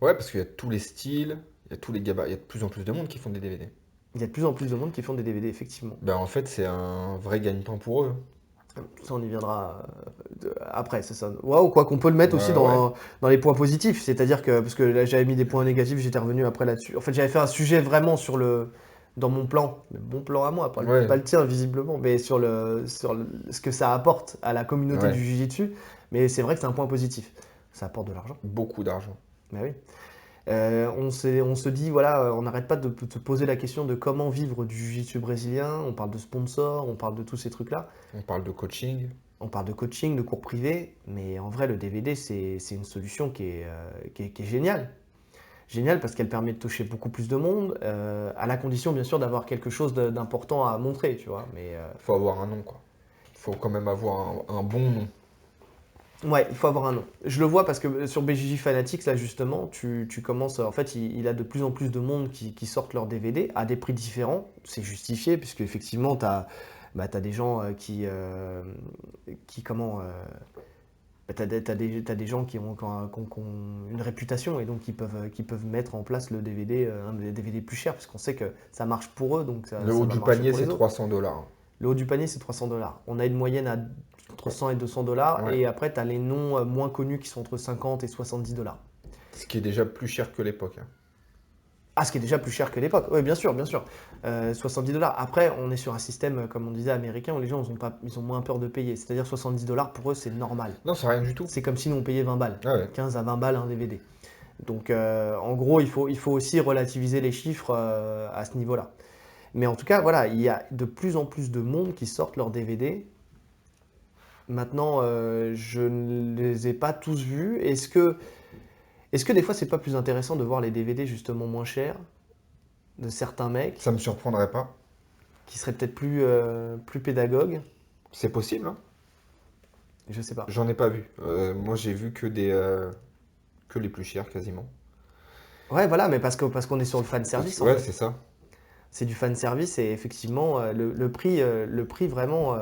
Ouais, parce qu'il y a tous les styles, il y a tous les gabarits, il y a de plus en plus de monde qui font des DVD. Il y a de plus en plus de monde qui font des DVD, effectivement. Ben en fait, c'est un vrai gagne-pain pour eux. Ça, on y viendra après, c'est ça. Waouh, quoi qu'on peut le mettre aussi Ouais. dans les points positifs. C'est-à-dire que, parce que là, j'avais mis des points négatifs, j'étais revenu après là-dessus. En fait, j'avais fait un sujet vraiment dans mon plan, mon plan à moi, pas le, Ouais. pas le tien visiblement, mais ce que ça apporte à la communauté Ouais. du Jiu-Jitsu. Mais c'est vrai que c'est un point positif. Ça apporte de l'argent. Beaucoup d'argent. Bah oui. On se dit, voilà, on n'arrête pas de se poser la question de comment vivre du Jiu-Jitsu brésilien. On parle de sponsors, on parle de tous ces trucs-là. On parle de coaching. On parle de coaching, de cours privés, mais en vrai, le DVD, c'est une solution qui est géniale. Géniale parce qu'elle permet de toucher beaucoup plus de monde, à la condition, bien sûr, d'avoir quelque chose d'important à montrer, tu vois. Mais Faut avoir un nom, quoi. Faut quand même avoir un bon nom. ouais, il faut avoir un nom. Je le vois parce que sur BJJ Fanatics, là, justement, tu commences. En fait, il a de plus en plus de monde qui sortent leurs DVD à des prix différents. C'est justifié, puisque effectivement, t'as des gens t'as des gens qui ont une réputation et donc qui peuvent mettre en place le DVD, un des DVD plus cher, parce qu'on sait que ça marche pour eux, donc Le ça haut va du marcher panier, pour c'est les autres. 300 $. Le haut du panier, c'est 300 $. On a une moyenne entre 100 et 200 $, Ouais. et après, tu as les noms moins connus qui sont entre 50 et 70 $. Ce qui est déjà plus cher que l'époque, hein. Ah, ce qui est déjà plus cher que l'époque. Oui, bien sûr, bien sûr. 70 $. Après, on est sur un système, comme on disait, américain, où les gens ils ont moins peur de payer. C'est-à-dire 70 $ pour eux, c'est normal. Non, c'est rien du tout. C'est comme si nous on payait 20 balles. Ah ouais. 15 à 20 balles un DVD. Donc, en gros, il faut aussi relativiser les chiffres à ce niveau-là. Mais en tout cas, voilà, il y a de plus en plus de monde qui sortent leurs DVD. Maintenant, je ne les ai pas tous vus. Est-ce que Est-ce que des fois, c'est pas plus intéressant de voir les DVD justement moins chers de certains mecs Ça me surprendrait pas. qui seraient peut-être plus pédagogues? C'est possible, hein. Je sais pas. J'en ai pas vu. Moi, j'ai vu que les plus chers quasiment. Ouais, voilà, mais parce qu'on est sur le fan service en Ouais, fait. c'est ça. C'est du fan service et effectivement, le prix vraiment,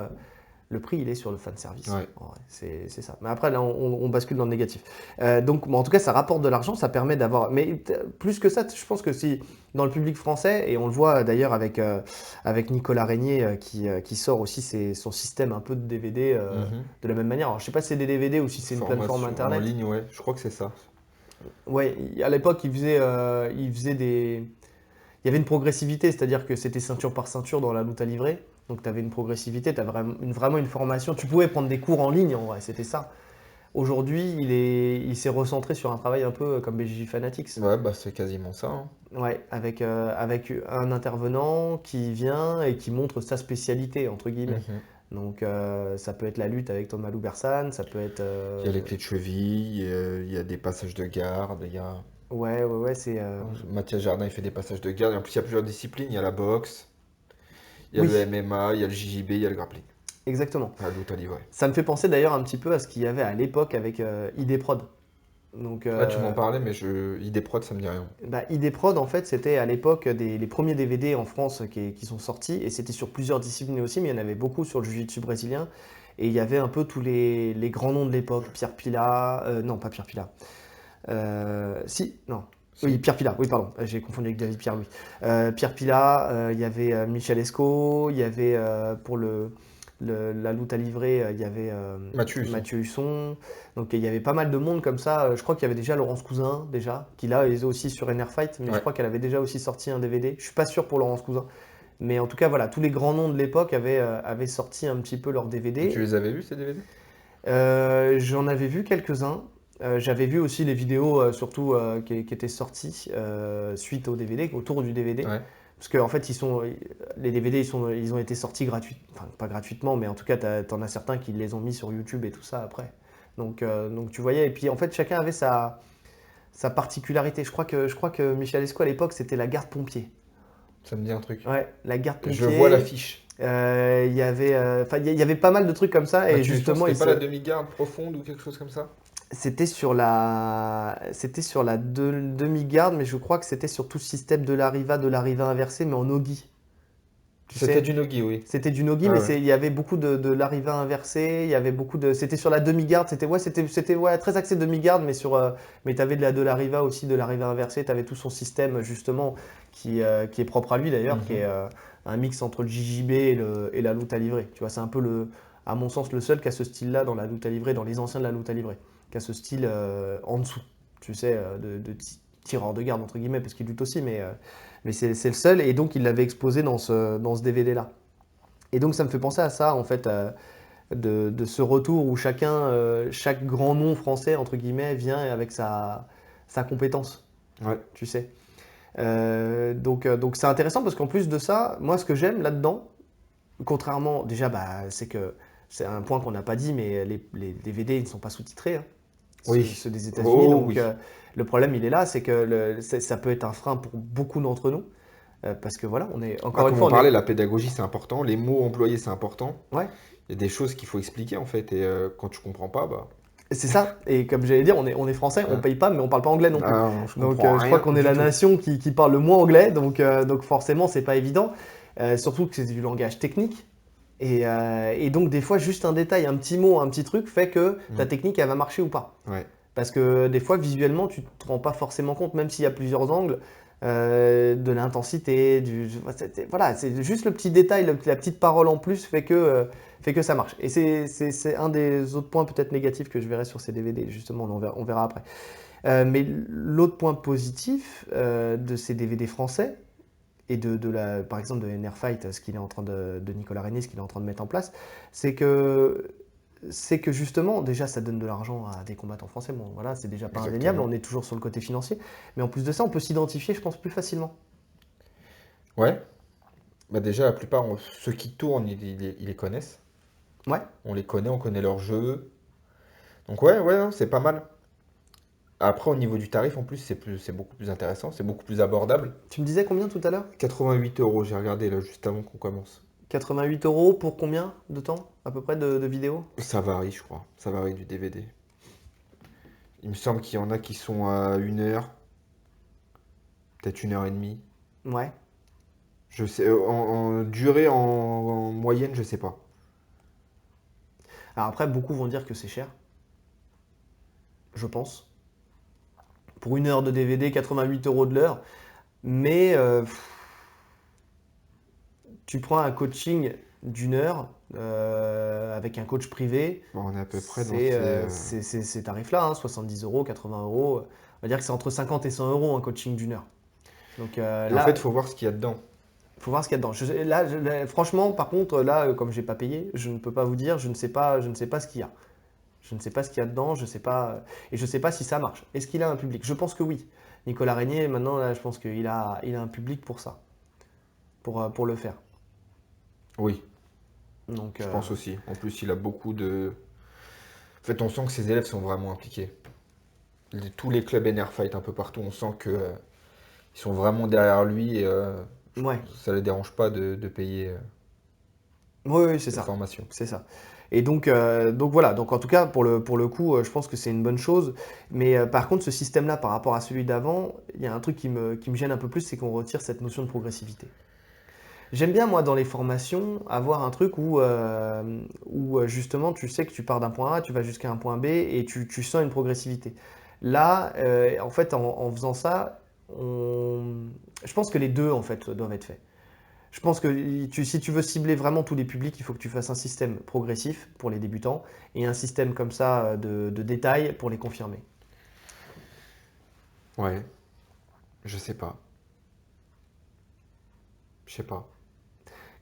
le prix il est sur le fan service. Ouais. En vrai, c'est ça. Mais après, là, on bascule dans le négatif. Donc, bon, en tout cas, ça rapporte de l'argent, ça permet d'avoir. Mais plus que ça, je pense que si dans le public français, et on le voit d'ailleurs avec Nicolas Régnier qui sort aussi son système un peu de DVD Mhm. de la même manière. Alors, je sais pas si c'est des DVD ou si c'est une plateforme Formation en internet. ligne, ouais. Je crois que c'est ça. Ouais, à l'époque, il faisait des. Il y avait une progressivité, c'est-à-dire que c'était ceinture par ceinture dans la lutte à livrer. Donc tu avais une progressivité, tu avais vraiment une formation. Tu pouvais prendre des cours en ligne en vrai, c'était ça. Aujourd'hui, il s'est recentré sur un travail un peu comme BJJ Fanatics. Ouais, bah c'est quasiment ça, hein. Ouais, avec un intervenant qui vient et qui montre sa spécialité, entre guillemets. Mhm. Donc ça peut être la lutte avec Thomas Loubersan, ça peut être. Il y a les clés de cheville, il y a des passages de garde, il y a... Ouais, ouais, ouais, c'est. Mathias Jardin, il fait des passages de garde. Et en plus, il y a plusieurs disciplines. Il y a la boxe, il y a le Oui, MMA, il y a le JJB, il y a le grappling. exactement. La lutte à livrer. Ça me fait penser d'ailleurs un petit peu à ce qu'il y avait à l'époque avec ID Prod. Donc, Ah, tu m'en parlais, mais ID Prod, ça me dit rien. ID Prod, en fait, c'était à l'époque les premiers DVD en France qui sont sortis, et c'était sur plusieurs disciplines aussi, mais il y en avait beaucoup sur le jiu-jitsu brésilien, et il y avait un peu tous les grands noms de l'époque, Pierre Pila, non, pas Pierre Pila, si, non, oui, Si. Pierre Pila, oui, pardon, j'ai confondu avec David Pierre, lui. Pierre Pila, il y avait Michel Esco, il y avait pour la lutte à livrer, il y avait Mathieu Husson. Mathieu Husson. Donc il y avait pas mal de monde comme ça. Je crois qu'il y avait déjà Laurence Cousin, déjà, qui là est aussi sur Fight, mais je Ouais. crois qu'elle avait déjà aussi sorti un DVD. Je suis pas sûr pour Laurence Cousin. Mais en tout cas, voilà, tous les grands noms de l'époque avaient sorti un petit peu leurs Et tu DVD. les avais vus, ces DVD? J'en avais vu quelques-uns. J'avais vu aussi les vidéos surtout qui étaient sorties suite au DVD, autour du DVD. Ouais. Parce qu'en fait, les DVD, ils ont été sortis gratuitement. Enfin, pas gratuitement, mais en tout cas, t'en as certains qui les ont mis sur YouTube et tout ça après. Donc tu voyais. Et puis en fait, chacun avait sa particularité. Je crois que Michel Esco à l'époque, c'était la garde-pompier. Ça me dit un truc. Ouais, la Je vois garde-pompier. l'affiche. Il y avait pas mal de trucs comme ça. Et Mathieu Husson, justement, c'était pas la demi-garde profonde ou quelque chose comme ça? c'était sur la demi-garde, mais je crois que c'était sur tout le système de l'arriva inversée, mais en nogi. Tu C'était sais, du Nogi, oui. c'était du nogi, Ouais, mais ouais. il y avait beaucoup de l'arriva inversée, il y avait c'était sur la demi-garde, c'était très axé demi-garde, mais tu avais de l'arriva aussi, de l'arriva inversée, tu avais tout son système justement qui est propre à lui d'ailleurs, qui est Mhm. un mix entre le JJB et la lutte à livrer. Tu vois, c'est un peu à mon sens, le seul qui a ce style-là dans la lutte à livrer, dans les anciens de la lutte à livrer, qui a ce style en dessous, tu sais, de tireur de garde entre guillemets, parce qu'il lutte aussi, mais c'est le seul, et donc il l'avait exposé dans ce DVD-là. Et donc ça me fait penser à ça, en fait, de ce retour où chaque grand nom français, entre guillemets, vient avec sa compétence, Ouais. tu sais. Donc c'est intéressant parce qu'en plus de ça, moi ce que j'aime là-dedans, contrairement, déjà, bah, c'est que c'est un point qu'on n'a pas dit, mais les DVD ils ne sont pas sous-titrés, hein, ceux, Oui. ceux des États-Unis. Oh Donc oui. le problème il est là, c'est que ça peut être un frein pour beaucoup d'entre nous. Parce que voilà, Bah, encore une comme on fois, on est. parlait, la pédagogie, c'est important. Les mots employés, c'est important. Ouais, Il y a des choses qu'il faut expliquer, en fait. Et quand tu comprends pas, bah... c'est ça. Et comme j'allais dire, on est français, on Ouais. paye pas, mais on parle pas anglais non plus. Ah, je Donc comprends je crois rien qu'on est du la tout. nation qui parle le moins anglais, donc forcément c'est pas évident. Surtout que c'est du langage technique. Et donc des fois juste un détail, un petit mot, un petit truc fait que ta Mm. technique elle va marcher ou pas. Ouais. Parce que des fois visuellement tu te rends pas forcément compte, même s'il y a plusieurs angles, de l'intensité, voilà, c'est juste le petit détail, la petite parole en plus fait que ça marche. Et c'est un des autres points peut-être négatifs que je verrai sur ces DVD, justement, on verra après. Mais l'autre point positif de ces DVD français, et par exemple de Fight, ce qu'il est en train de Nicolas Régnier, ce qu'il est en train de mettre en place, c'est que justement, déjà, ça donne de l'argent à des combattants français. Bon, voilà, c'est déjà pas indéniable, Exactement. on est toujours sur le côté financier. Mais en plus de ça, on peut s'identifier, je pense, plus facilement. Ouais. Bah déjà, la plupart, ceux qui tournent, ils les connaissent. Ouais, On les connaît, on connaît leur jeu. Donc ouais, ouais, non, c'est pas mal. Après, au niveau du tarif, en plus, c'est beaucoup plus intéressant, c'est beaucoup plus abordable. Tu me disais combien tout à l'heure? 88 €, j'ai regardé là juste avant qu'on commence. 88 euros pour combien de temps, à peu près, de vidéos? Ça varie, je crois. Ça varie du DVD. Il me semble qu'il y en a qui sont à 1 heure, peut-être 1 heure et demie. Ouais. Je sais, en durée, en moyenne, je sais pas. Alors après, beaucoup vont dire que c'est cher, je pense. Pour 1 heure de DVD, 88 euros de l'heure. Mais tu prends un coaching d'1 heure avec un coach privé, Bon, on est à peu près dans c'est ces. ces tarifs-là, hein, 70 euros, 80 euros. On va dire que c'est entre 50 et 100 euros un coaching d'1 heure. Donc Et en fait, là, il faut voir ce qu'il y a dedans. il faut voir ce qu'il y a dedans. Là, franchement, par contre, là, comme j'ai pas payé, je ne peux pas vous dire, je ne sais pas ce qu'il y a. Je ne sais pas ce qu'il y a dedans, je sais pas, et je ne sais pas si ça marche. Est-ce qu'il a un public? Je pense que oui. Nicolas Régnier, maintenant, là, je pense qu'il il a un public pour ça, pour le faire. Oui, Donc, je pense aussi. En plus, il a beaucoup de. En fait, on sent que ses élèves sont vraiment impliqués. Tous les clubs NR Fight un peu partout, on sent que ils sont vraiment derrière lui et ouais, ça ne les dérange pas de payer oui, oui, c'est cette ça, formation. c'est ça. Et donc voilà, donc en tout cas, pour le coup, je pense que c'est une bonne chose. Mais par contre, ce système-là, par rapport à celui d'avant, il y a un truc qui me gêne un peu plus, c'est qu'on retire cette notion de progressivité. J'aime bien, moi, dans les formations, avoir un truc où justement, tu sais que tu pars d'un point A, tu vas jusqu'à un point B et tu sens une progressivité. Là, en fait, en faisant ça, je pense que les deux, en fait, doivent être faits. Je pense que si tu veux cibler vraiment tous les publics, il faut que tu fasses un système progressif pour les débutants et un système comme ça de détail pour les confirmés. Ouais, je sais pas. Je sais pas.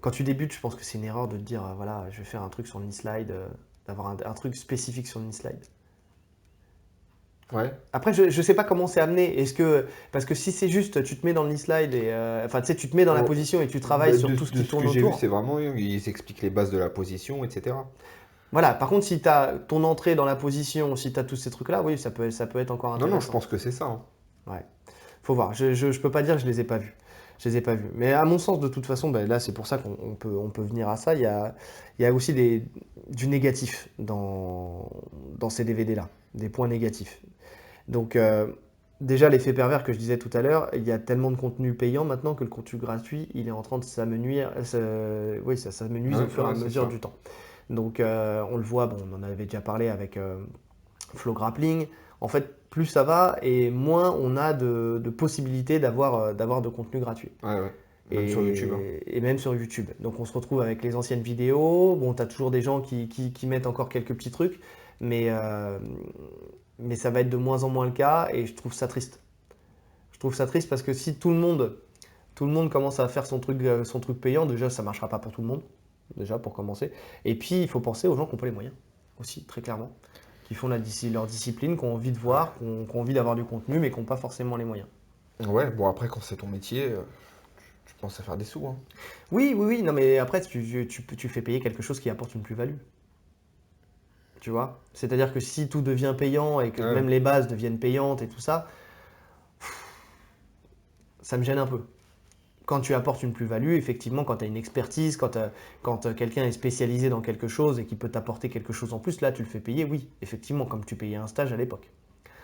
Quand tu débutes, je pense que c'est une erreur de te dire, voilà, je vais faire un truc sur l'InSlide, d'avoir un truc spécifique sur l'InSlide. Ouais. Après, je ne sais pas comment c'est amené. Parce que si c'est juste, tu te mets dans le slide et enfin, tu sais, tu te mets dans la Oh, position et tu bah, travailles sur tout ce de qui ce tourne que j'ai vu, c'est autour. vraiment, ils expliquent les bases de la position, etc. Voilà. Par contre, si tu as ton entrée dans la position, si tu as tous ces trucs-là, oui, ça peut être encore Non, non, je intéressant. pense que c'est ça, hein. Ouais. Faut voir. Je peux pas dire que je les ai pas vus. Je les ai pas vus. Mais à mon sens, de toute façon, ben là, c'est pour ça on peut venir à ça. Il y a aussi du négatif dans ces DVD-là, des points négatifs. Donc, déjà, l'effet pervers que je disais tout à l'heure, il y a tellement de contenu payant maintenant que le contenu gratuit, il est en train de s'amenuire, oui, ça s'amenuise Ouais, au fur et à ouais, c'est mesure ça. du temps. Donc, on le voit, bon, on en avait déjà parlé avec Flow Grappling. En fait, plus ça va et moins on a de possibilités d'avoir de contenu gratuit. Ouais, ouais. Même sur YouTube, hein. Et même sur YouTube. Donc on se retrouve avec les anciennes vidéos. Bon, tu as toujours des gens qui mettent encore quelques petits trucs, mais, mais ça va être de moins en moins le cas et je trouve ça triste. Je trouve ça triste parce que si tout le monde commence à faire son truc payant, déjà ça ne marchera pas pour tout le monde, déjà pour commencer. Et puis il faut penser aux gens qui n'ont pas les moyens aussi, très clairement, qui font leur discipline, qui ont envie de voir, qui ont envie d'avoir du contenu, mais qui n'ont pas forcément les moyens. Ouais, bon, après, quand c'est ton métier, tu penses à faire des sous, hein. Oui, oui, oui, non, mais après, tu fais payer quelque chose qui apporte une plus-value. Tu vois? C'est-à-dire que si tout devient payant et que Ouais, même les bases deviennent payantes et tout ça, ça me gêne un peu. Quand tu apportes une plus-value, effectivement, quand tu as une expertise, quand quelqu'un est spécialisé dans quelque chose et qui peut t'apporter quelque chose en plus, là, tu le fais payer, oui, effectivement, comme tu payais un stage à l'époque.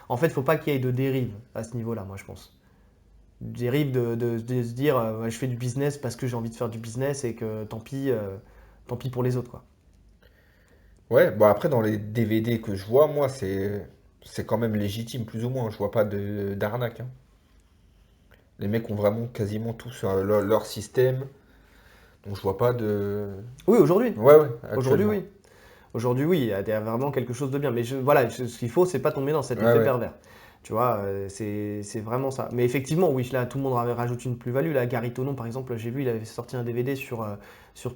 En fait, il ne faut pas qu'il y ait de dérive à ce niveau-là, moi, je pense. Dérive de se dire, ouais, je fais du business parce que j'ai envie de faire du business et que tant pis pour les autres, quoi. ouais, bon, après, dans les DVD que je vois, moi, c'est quand même légitime, plus ou moins. Je vois pas d'arnaque, hein. Les mecs ont vraiment quasiment tous leur système, donc je vois pas de. Oui, aujourd'hui. Ouais, ouais, Aujourd'hui, actuellement. oui. Aujourd'hui, oui, il y a vraiment quelque chose de bien. Mais voilà, ce qu'il faut, c'est pas tomber dans cet Ouais, effet ouais. pervers. Tu vois, c'est vraiment ça. Mais effectivement, oui, là, tout le monde avait rajouté une plus-value. Là, Gary Tonon, par exemple, j'ai vu, il avait sorti un DVD sur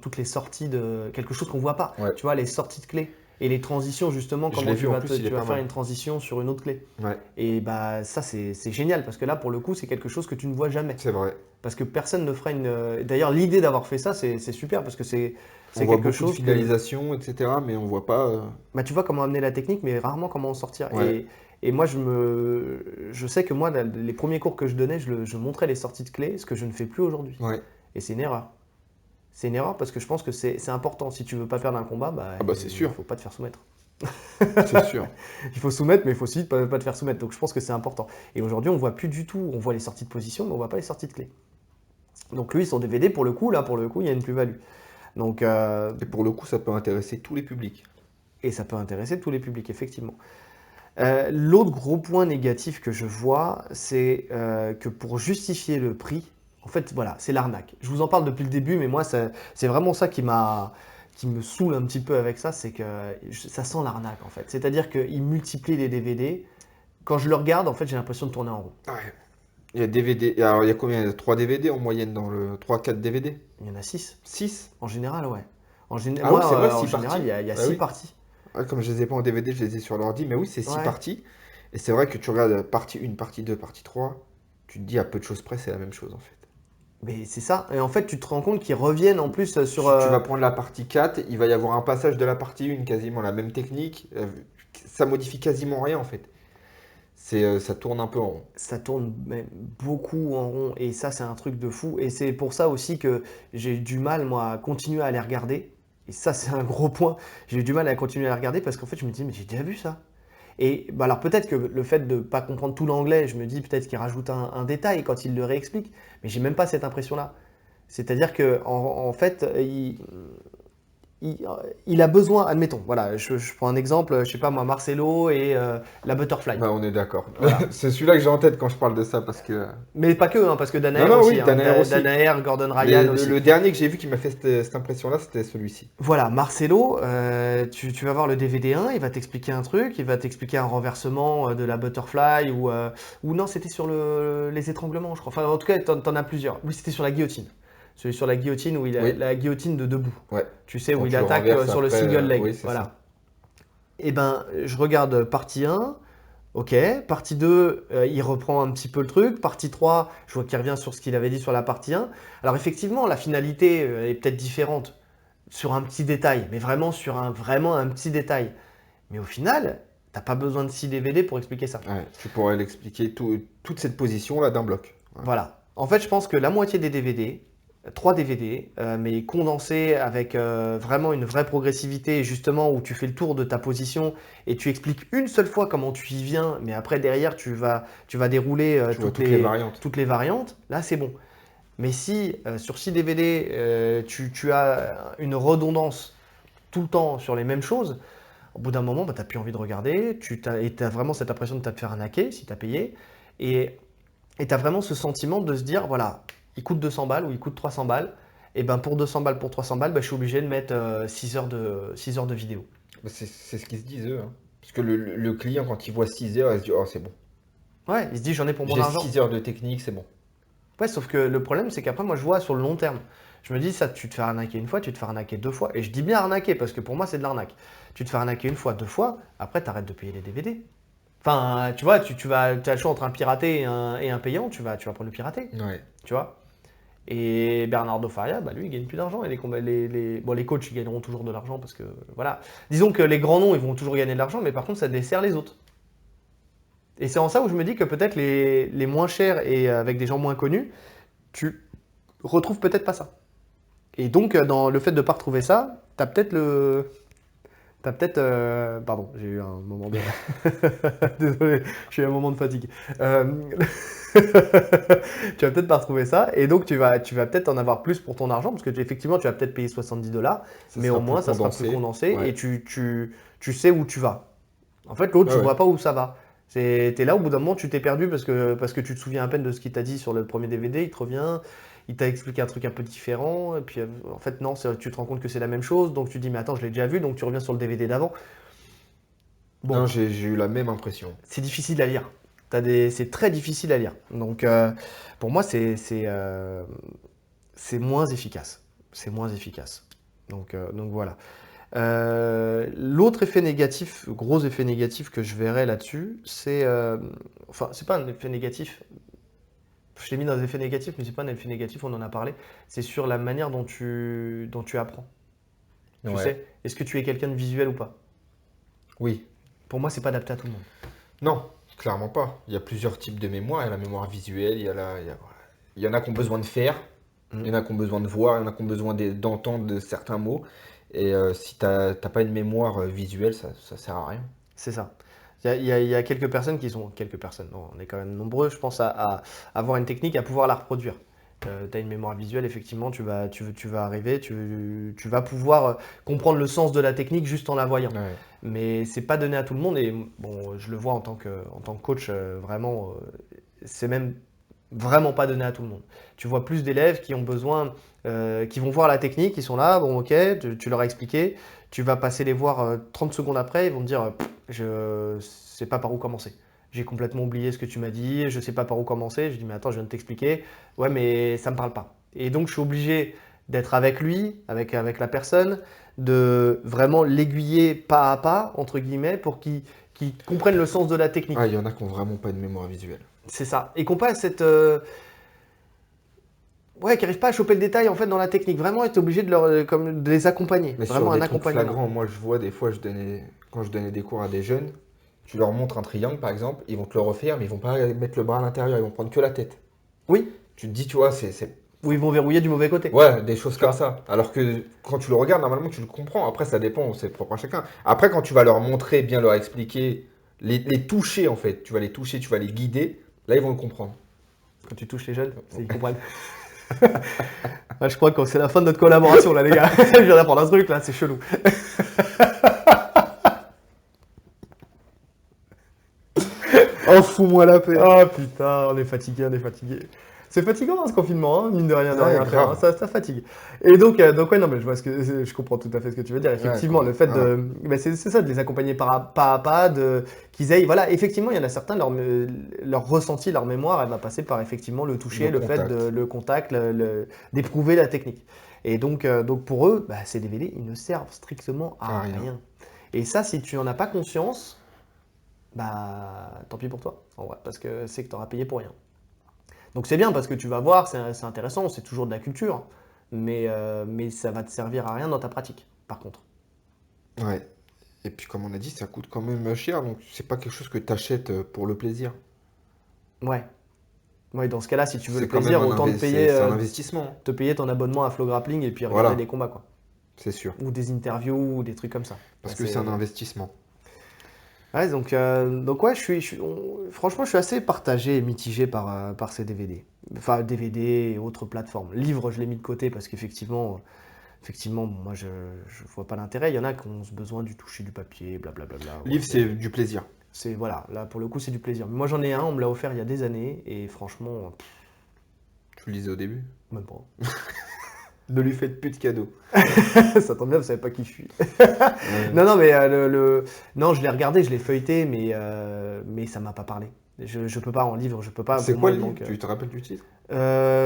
toutes les sorties de quelque chose qu'on voit pas. Ouais. Tu vois, les sorties de clés et les transitions, justement, Je comment l'ai vu, en plus, il tu est vas pas faire mal. une transition sur une autre clé. Ouais, Et bah, ça, c'est génial parce que là, pour le coup, c'est quelque chose que tu ne vois jamais. c'est vrai. Parce que personne ne fera une. D'ailleurs, l'idée d'avoir fait ça, c'est super parce que On c'est voit quelque beaucoup de chose que finalisation, etc., mais on voit pas. bah, tu vois comment amener la technique, mais rarement comment en sortir. Ouais. Et moi, je sais que moi, les premiers cours que je donnais, je montrais les sorties de clés, ce que je ne fais plus aujourd'hui. Ouais. Et c'est une erreur. C'est une erreur parce que je pense que c'est important. Si tu veux pas perdre un combat, bah, Ah bah c'est il sûr, faut pas te faire soumettre. c'est sûr. Il faut soumettre, mais il faut aussi pas te faire soumettre. Donc je pense que c'est important. Et aujourd'hui, on voit plus du tout. On voit les sorties de position, mais on voit pas les sorties de clés. Donc lui, son DVD, pour le coup, il y a une plus-value. Donc, Et pour le coup, ça peut intéresser tous les publics. et ça peut intéresser tous les publics, effectivement. L'autre gros point négatif que je vois, c'est que pour justifier le prix, en fait, voilà, c'est l'arnaque. Je vous en parle depuis le début, mais moi, c'est vraiment ça qui me saoule un petit peu avec ça, c'est que ça sent l'arnaque, en fait. C'est-à-dire qu'ils multiplient les DVD. Quand je le regarde, en fait, j'ai l'impression de tourner en rond. Ouais. Il y a DVD. Alors, il y a combien? Il y a 3 DVD en moyenne dans le 3-4 DVD? Il y en a 6, 6? en général, ouais. Ah oui, c'est vrai, En 6 général, parties. il y a Ah 6 oui. parties. Ah, comme je les ai pas en DVD, je les ai sur l'ordi. Mais oui, c'est 6 Ouais. parties. Et c'est vrai que tu regardes partie 1, partie 2, partie 3. Tu te dis à peu de choses près, c'est la même chose en fait. Mais c'est ça. Et en fait, tu te rends compte qu'ils reviennent en plus sur. Tu vas prendre la partie 4, il va y avoir un passage de la partie 1, quasiment la même technique. Ça modifie quasiment rien en fait. Ça tourne un peu en rond. Ça tourne même beaucoup en rond. Et ça, c'est un truc de fou. Et c'est pour ça aussi que j'ai eu du mal, moi, à continuer à les regarder. Et ça, c'est un gros point. J'ai eu du mal à continuer à les regarder parce qu'en fait, je me dis, mais j'ai déjà vu ça. Et bah alors peut-être que le fait de ne pas comprendre tout l'anglais, je me dis peut-être qu'il rajoute un détail quand il le réexplique. Mais j'ai même pas cette impression-là. C'est-à-dire que en fait, il, il a besoin, admettons, voilà, je prends un exemple, je sais pas moi, Marcelo et la Butterfly. Bah, on est d'accord. Voilà. C'est celui-là que j'ai en tête quand je parle de ça parce que. Mais pas que, hein, parce que Non, Danaher non, aussi, oui, hein, Danaher aussi. Danaher, Gordon Mais Ryan aussi. le dernier que j'ai vu qui m'a fait cette impression-là, c'était celui-ci. Voilà, Marcelo, tu vas voir le DVD 1, il va t'expliquer un truc, il va t'expliquer un renversement de la Butterfly ou non, c'était sur les étranglements, je crois. Enfin, en tout cas, t'en as plusieurs. Oui, c'était sur la guillotine. Celui sur la guillotine où Oui, la guillotine de debout. ouais. Tu sais, où Quand il tu le attaque renverses sur le après, single leg. oui, c'est ça. Voilà. Et ben, je regarde partie 1, ok. Partie 2, il reprend un petit peu le truc. Partie 3, je vois qu'il revient sur ce qu'il avait dit sur la partie 1. Alors effectivement, la finalité est peut-être différente sur un petit détail, mais vraiment sur vraiment un petit détail. Mais au final, t'as pas besoin de 6 DVD pour expliquer ça. Ouais, tu pourrais l'expliquer toute cette position-là d'un bloc. Ouais. Voilà. En fait, je pense que la moitié des DVD, 3 DVD, mais condensés avec vraiment une vraie progressivité, justement où tu fais le tour de ta position et tu expliques une seule fois comment tu y viens, mais après derrière tu vas dérouler Tu vois toutes les variantes. toutes les variantes, là c'est bon. Mais si sur 6 DVD tu as une redondance tout le temps sur les mêmes choses, au bout d'un moment, bah, tu n'as plus envie de regarder, tu as vraiment cette impression de te faire arnaquer si tu as payé, et tu as vraiment ce sentiment de se dire, voilà, il coûte 200 balles ou il coûte 300 balles, et ben pour 200 balles, pour 300 balles, bah, je suis obligé de mettre 6 heures de vidéo. Bah, c'est ce qu'ils se disent, eux, hein. Parce que le client, quand il voit 6 heures, il se dit, oh, c'est bon. Ouais, il se dit, j'en ai pour mon J'ai argent. 6 heures de technique, c'est bon. Ouais, sauf que le problème, c'est qu'après, moi, je vois sur le long terme. Je me dis, ça, tu te fais arnaquer une fois, tu te fais arnaquer deux fois. Et je dis bien arnaquer, parce que pour moi, c'est de l'arnaque. Tu te fais arnaquer une fois, deux fois, après, tu arrêtes de payer les DVD. Enfin, tu vois, tu as le choix entre un piraté et un payant, tu vas prendre le piraté, Ouais. tu vois. Et Bernardo Faria, bah lui, il gagne plus d'argent. Et bon, les coachs, ils gagneront toujours de l'argent parce que, voilà. Disons que les grands noms, ils vont toujours gagner de l'argent, mais par contre, ça dessert les autres. Et c'est en ça où je me dis que peut-être les moins chers et avec des gens moins connus, tu retrouves peut-être pas ça. Et donc, dans le fait de ne pas retrouver ça, tu as peut-être le. T'as peut-être. Pardon, j'ai eu un moment de. Désolé, j'ai eu un moment de fatigue. Tu vas peut-être pas retrouver ça, et donc tu vas peut-être en avoir plus pour ton argent, parce que effectivement, tu vas peut-être payer 70 $, Ça mais sera au plus moins, ça sera plus condensé. condensé, Ouais. et tu sais où tu vas. En fait, l'autre, Ouais, tu ouais. vois pas où ça va. T'es là, au bout d'un moment, tu t'es perdu parce que tu te souviens à peine de ce qu'il t'a dit sur le premier DVD, il te revient, il t'a expliqué un truc un peu différent, et puis en fait, non, tu te rends compte que c'est la même chose, donc tu dis, mais attends, je l'ai déjà vu, donc tu reviens sur le DVD d'avant. Non, Bon, j'ai eu la même impression. c'est difficile à lire. C'est très difficile à lire. Donc, pour moi, c'est moins efficace. C'est moins efficace. Donc voilà. L'autre effet négatif, gros effet négatif que je verrais là-dessus, c'est. Enfin, c'est pas un effet négatif. Je l'ai mis dans les effets négatifs, mais c'est pas un effet négatif, on en a parlé. C'est sur la manière dont tu apprends. Tu Ouais. sais, est-ce que tu es quelqu'un de visuel ou pas? Oui. Pour moi, c'est pas adapté à tout le monde. Non, clairement pas. Il y a plusieurs types de mémoire. Il y a la mémoire visuelle, il y en a qui ont besoin de faire, il y Mm. en a qui ont besoin de voir, il y en a qui ont besoin d'entendre certains mots. Et si t'as pas une mémoire visuelle, ça sert à rien. C'est ça. Il y a quelques personnes qui sont. Quelques personnes, non, on est quand même nombreux, je pense, à avoir une technique, à pouvoir la reproduire. Tu as une mémoire visuelle, effectivement, tu vas arriver, tu vas pouvoir comprendre le sens de la technique juste en la voyant. Ouais. Mais c'est pas donné à tout le monde, et bon, je le vois en tant que coach, vraiment, c'est même vraiment pas donné à tout le monde. Tu vois plus d'élèves qui ont besoin, qui vont voir la technique, ils sont là, bon ok, tu leur as expliqué, tu vas passer les voir 30 secondes après, ils vont te dire, je sais pas par où commencer. J'ai complètement oublié ce que tu m'as dit, je sais pas par où commencer. Je dis, mais attends, je viens de t'expliquer. Ouais, mais ça me parle pas. Et donc, je suis obligé d'être avec lui, avec la personne, de vraiment l'aiguiller pas à pas, entre guillemets, pour qu'il comprenne le sens de la technique. Ah, il y en a qui ont vraiment pas de mémoire visuelle. C'est ça. Et qu'on passe cette. Ouais, qui n'arrivent pas à choper le détail en fait dans la technique. Vraiment, être obligé de les accompagner. Mais Vraiment sur un des trucs accompagnement. flagrants, moi je vois des fois, quand je donnais des cours à des jeunes, tu leur montres un triangle par exemple, ils vont te le refaire, mais ils vont pas mettre le bras à l'intérieur, ils vont prendre que la tête. Oui, Tu te dis, tu vois, ou ils vont verrouiller du mauvais côté. ouais, des choses Tu comme vois. ça. Alors que quand tu le regardes, normalement tu le comprends. Après, ça dépend, c'est propre à chacun. Après, quand tu vas leur montrer, bien leur expliquer, les toucher en fait, tu vas les toucher, tu vas les guider, là ils vont le comprendre. Quand tu touches les jeunes, ils comprennent. Ouais, je crois que c'est la fin de notre collaboration là, les gars. Je viens d'apprendre un truc là, c'est chelou. Oh, fous-moi la paix. Ah putain, on est fatigué, on est fatigué. C'est fatigant hein, ce confinement, hein, mine de rien, de Ouais, rien faire, grave. hein, ça fatigue. Et donc ouais, non, mais je comprends tout à fait ce que tu veux dire. Ouais, Effectivement, le fait grave. de, ben, c'est ça, de les accompagner pas à pas, qu'ils aillent, voilà, effectivement, il y en a certains, leur ressenti, leur mémoire, elle va passer par effectivement le toucher, Le le fait de contact. le contact, d'éprouver la technique. Et donc pour eux, bah, ces DVD, ils ne servent strictement Ah, à rien. rien. Et ça, si tu n'en as pas conscience, bah tant pis pour toi, en vrai, parce que c'est que tu auras payé pour rien. Donc c'est bien parce que tu vas voir, c'est intéressant, c'est toujours de la culture, mais ça va te servir à rien dans ta pratique, par contre. Ouais. Et puis comme on a dit, ça coûte quand même cher, donc c'est pas quelque chose que tu achètes pour le plaisir. Ouais. Ouais, dans ce cas-là, si tu veux le C'est quand même plaisir, autant c'est un investissement. te payer ton abonnement à Flow Grappling et puis regarder Voilà, les combats, quoi. c'est sûr. Ou des interviews, ou des trucs comme ça. Parce Bah, que c'est un investissement. Ouais, donc ouais, franchement, je suis assez partagé et mitigé par ces DVD. Enfin, DVD et autres plateformes. Livres, je l'ai mis de côté parce qu'effectivement, bon, moi, je vois pas l'intérêt. Il y en a qui ont ce besoin du toucher du papier, blablabla. Ouais, Livre, c'est du plaisir. voilà, là, pour le coup, c'est du plaisir. Mais moi, j'en ai un, on me l'a offert il y a des années et franchement, Tu le lisais au début. même pas. Ne lui faites plus de cadeaux. Ça tombe bien, vous savez pas qui je suis. Ouais. Non, non, mais non, je l'ai regardé, je l'ai feuilleté, mais ça m'a pas parlé. Je peux pas en livre, je peux pas. C'est Pour quoi moi, le il livre? manque. Tu te rappelles du titre?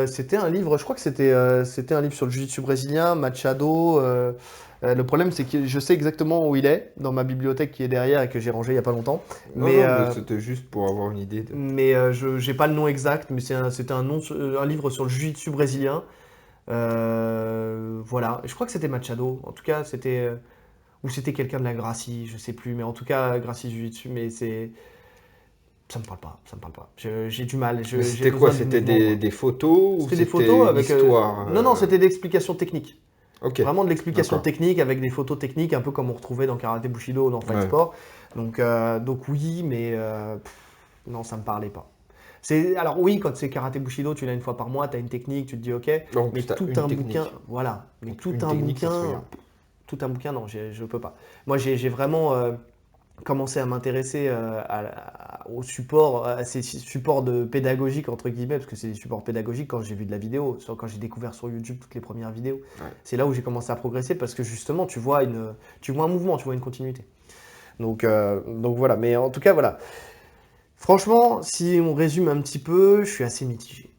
C'était un livre, je crois que c'était un livre sur le jiu-jitsu brésilien, Machado. Le problème, c'est que je sais exactement où il est, dans ma bibliothèque qui est derrière et que j'ai rangé il y a pas longtemps. Non, Mais, non, mais c'était juste pour avoir une idée de... je j'ai pas le nom exact, mais c'était un livre sur le jiu-jitsu brésilien. Voilà, je crois que c'était Machado. En tout cas, ou c'était quelqu'un de la Gracie, je sais plus, mais en tout cas, Gracie Jiu-Jitsu, mais ça me parle pas, ça me parle pas. J'ai du mal, Mais j'ai c'était quoi? besoin de C'était mouvement, quoi. des photos ou C'était des c'était photos une avec. histoire Non, non, c'était d'explications techniques. Ok, Vraiment de l'explication d'accord. technique avec des photos techniques, un peu comme on retrouvait dans Karate Bushido ou dans Fight Ouais. Sport. Donc oui, mais non, ça me parlait pas. Alors oui, quand c'est Karate Bushido, tu l'as une fois par mois, tu as une technique, tu te dis ok, Donc, mais t'as tout une un technique. bouquin, voilà, mais Donc, tout une un technique, ça se bouquin, regarde. non, je peux pas. Moi, j'ai vraiment commencé à m'intéresser au support, à ces supports de pédagogiques entre guillemets, parce que c'est des supports pédagogiques quand j'ai vu de la vidéo, quand j'ai découvert sur YouTube toutes les premières vidéos. Ouais. C'est là où j'ai commencé à progresser parce que justement, tu vois un mouvement, tu vois une continuité. Donc voilà. Mais en tout cas, voilà. Franchement, si on résume un petit peu, je suis assez mitigé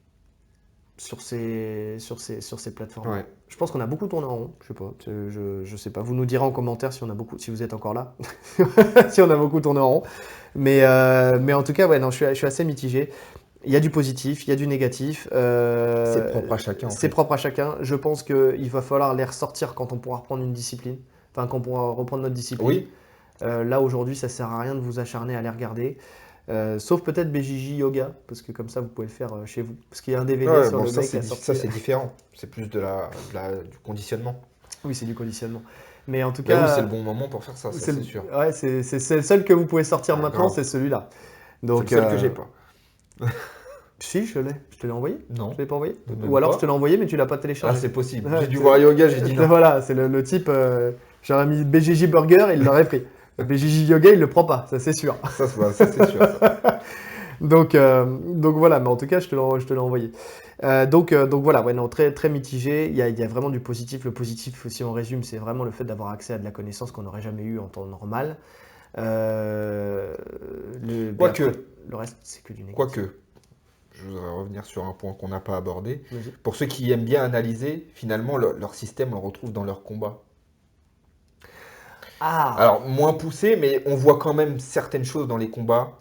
sur ces plateformes. Ouais. Je pense qu'on a beaucoup tourné en rond. Je sais pas. Je sais pas. Vous nous direz en commentaire si vous êtes encore là, si on a beaucoup tourné en rond. Mais en tout cas, ouais, non, je suis assez mitigé. Il y a du positif, il y a du négatif. C'est propre à chacun, en C'est fait. propre à chacun. Je pense qu'il va falloir les ressortir quand on pourra reprendre une discipline. Enfin, quand on pourra reprendre notre discipline. Oui, Là, aujourd'hui, ça sert à rien de vous acharner à les regarder. Sauf peut-être BJJ Yoga, parce que comme ça vous pouvez le faire chez vous. Parce qu'il y a un DVD Ouais, sur bon, le ça, mec qui a ça, sorti. c'est différent. C'est plus du conditionnement. Oui, c'est du conditionnement. Mais en tout Mais oui, c'est le cas, bon moment pour faire ça, ça c'est sûr. ouais, c'est le seul que vous pouvez sortir Ah, maintenant, grave. c'est celui-là. C'est le Donc, seul que j'ai pas. si, je l'ai. Je te l'ai envoyé? Je Non, l'ai pas envoyé? Ou même alors je te pas. l'ai envoyé, mais tu l'as pas Ah, téléchargé. c'est possible. J'ai Ouais, dû voir yoga, j'ai dit non. voilà, c'est le type. J'aurais mis BJJ Burger, il l'aurait pris. BJJ Yoga, il le prend pas, ça c'est sûr. Ça, c'est sûr, ça. Donc voilà, mais en tout cas, je te l'ai envoyé. Donc voilà, ouais, non, très, très mitigé. Il y a vraiment du positif. Le positif, si on résume, c'est vraiment le fait d'avoir accès à de la connaissance qu'on n'aurait jamais eu en temps normal. Euh, mais après, Quoique, le reste, c'est que du négatif. quoique, je voudrais revenir sur un point qu'on n'a pas abordé. Vas-y. Pour ceux qui aiment bien analyser, finalement, leur système, on le retrouve dans leur combat. Ah! Alors, moins poussé, mais on voit quand même certaines choses dans les combats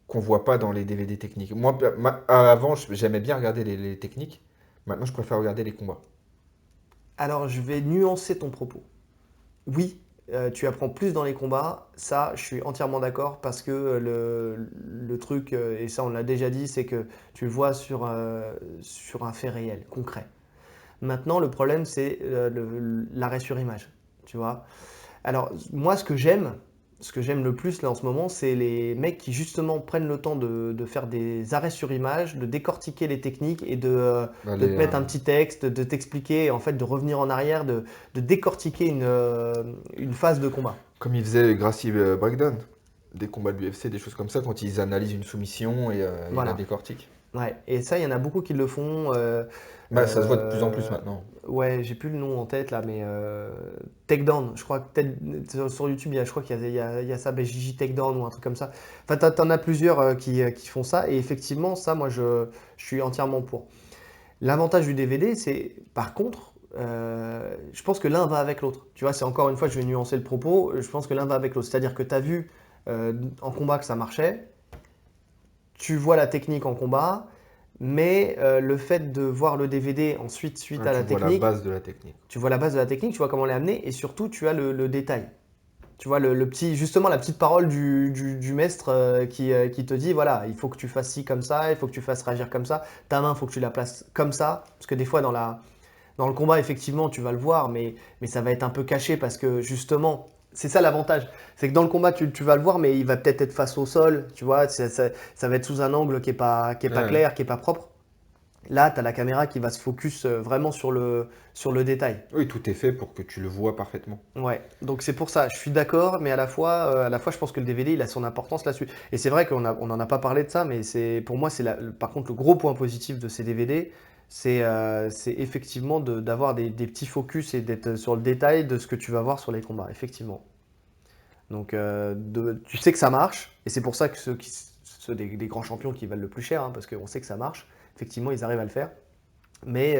qu'on voit pas dans les DVD techniques. Moi, avant, j'aimais bien regarder les techniques. Maintenant, je préfère regarder les combats. Alors, je vais nuancer ton propos. Oui, tu apprends plus dans les combats, ça, je suis entièrement d'accord, parce que le truc, et ça on l'a déjà dit, c'est que tu le vois sur un fait réel, concret. Maintenant, le problème, c'est l'arrêt sur image, tu vois. Alors, moi, ce que j'aime le plus là en ce moment, c'est les mecs qui justement prennent le temps de faire des arrêts sur image, de décortiquer les techniques et de te Les, mettre un petit texte, de t'expliquer, en fait, de revenir en arrière, de décortiquer une phase de combat. comme ils faisaient Gracie Breakdown, des combats de l'UFC, des choses comme ça, quand ils analysent une soumission et ils la Voilà. décortiquent. Ouais. Et ça, il y en a beaucoup qui le font. Bah, ça se voit de plus en plus Euh, maintenant. Ouais, j'ai plus le nom en tête là, mais Takedown, je crois que peut-être sur YouTube, je crois qu'il y a ça, BJJ Takedown ou un truc comme ça. Enfin, t'en as plusieurs qui font ça, et effectivement, ça, moi, je suis entièrement pour. L'avantage du DVD, c'est, par contre, je pense que l'un va avec l'autre. Tu vois, c'est encore une fois, je vais nuancer le propos, je pense que l'un va avec l'autre. C'est-à-dire que tu as vu en combat que ça marchait, tu vois la technique en combat, mais le fait de voir le DVD ensuite, suite Ouais, à tu la vois la technique, base de la technique. tu vois la base de la technique, tu vois comment elle est amenée, et surtout, tu as le détail. Tu vois, le petit, justement, la petite parole du maître qui te dit, voilà, il faut que tu fasses ci comme ça, il faut que tu fasses réagir comme ça, ta main, il faut que tu la places comme ça, parce que des fois, dans le combat, effectivement, tu vas le voir, mais ça va être un peu caché, parce que justement, c'est ça l'avantage. C'est que dans le combat, tu vas le voir, mais il va peut-être être face au sol, tu vois, ça va être sous un angle qui est pas Ouais. clair, qui est pas propre. Là, tu as la caméra qui va se focus vraiment sur le détail. Oui, tout est fait pour que tu le vois parfaitement. Ouais, donc c'est pour ça, je suis d'accord, mais à la fois, je pense que le DVD, il a son importance là-dessus. Et c'est vrai on n'en a pas parlé de ça, mais pour moi, par contre, le gros point positif de ces DVD, c'est effectivement d'avoir des petits focus et d'être sur le détail de ce que tu vas voir sur les combats, effectivement. Donc, tu sais que ça marche, et c'est pour ça que ceux des grands champions qui valent le plus cher, hein, parce qu'on sait que ça marche, effectivement, ils arrivent à le faire. Mais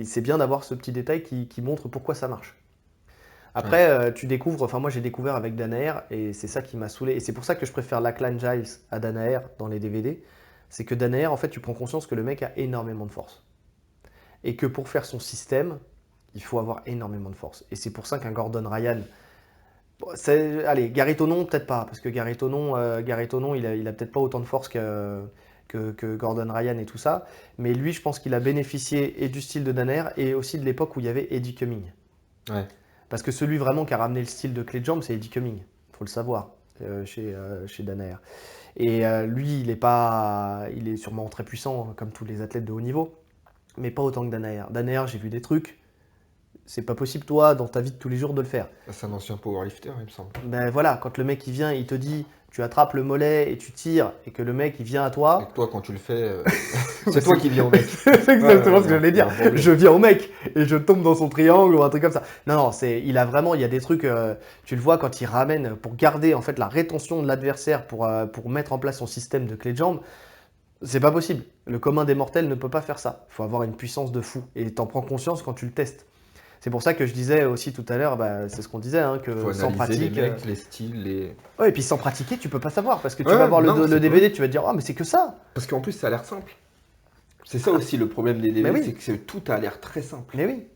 c'est bien d'avoir ce petit détail qui montre pourquoi ça marche. Ouais. Après, tu découvres, enfin moi j'ai découvert avec Danaher, et c'est ça qui m'a saoulé. Et c'est pour ça que je préfère Lachlan Giles à Danaher dans les DVD. C'est que Danaher, en fait, tu prends conscience que le mec a énormément de force. Et que pour faire son système, il faut avoir énormément de force. Et c'est pour ça qu'un Gordon Ryan. Bon, allez, Gary Tonon, peut-être pas, parce que Gary Tonon, il a peut-être pas autant de force que Gordon Ryan et tout ça. Mais lui, je pense qu'il a bénéficié et du style de Danaher et aussi de l'époque où il y avait Eddie Cumming. Ouais. Parce que celui vraiment qui a ramené le style de clé de jambe, c'est Eddie Cumming. Il faut le savoir, chez Danaher. Et lui, il est sûrement très puissant, comme tous les athlètes de haut niveau, mais pas autant que Danaher. Danaher, j'ai vu des trucs. C'est pas possible, toi, dans ta vie de tous les jours, de le faire. C'est un ancien powerlifter, il me semble. Ben voilà, quand le mec il vient, il te dit, tu attrapes le mollet et tu tires, et que le mec il vient à Et toi, que toi, quand tu le fais, c'est toi qui viens au mec. c'est exactement Ouais, ce que j'allais il y a dire. un problème. Je viens au mec et je tombe dans son triangle ou un truc comme ça. Non, non, il y a des trucs, tu le vois quand il ramène pour garder en fait la rétention de l'adversaire pour mettre en place son système de clé de jambe. C'est pas possible. Le commun des mortels ne peut pas faire ça. Il faut avoir une puissance de fou et t'en prends conscience quand tu le testes. C'est pour ça que je disais aussi tout à l'heure, c'est ce qu'on disait, hein, Il faut que sans analyser pratique. les mecs, les styles, les... Ouais, et puis sans pratiquer, tu peux pas savoir parce que tu Ouais, vas voir non, le c'est DVD, tu vas te dire, oh, mais c'est que ça. Parce qu'en plus, ça a l'air simple. C'est ça aussi le problème des Mais DVD, oui. c'est que tout a l'air très simple. Mais oui.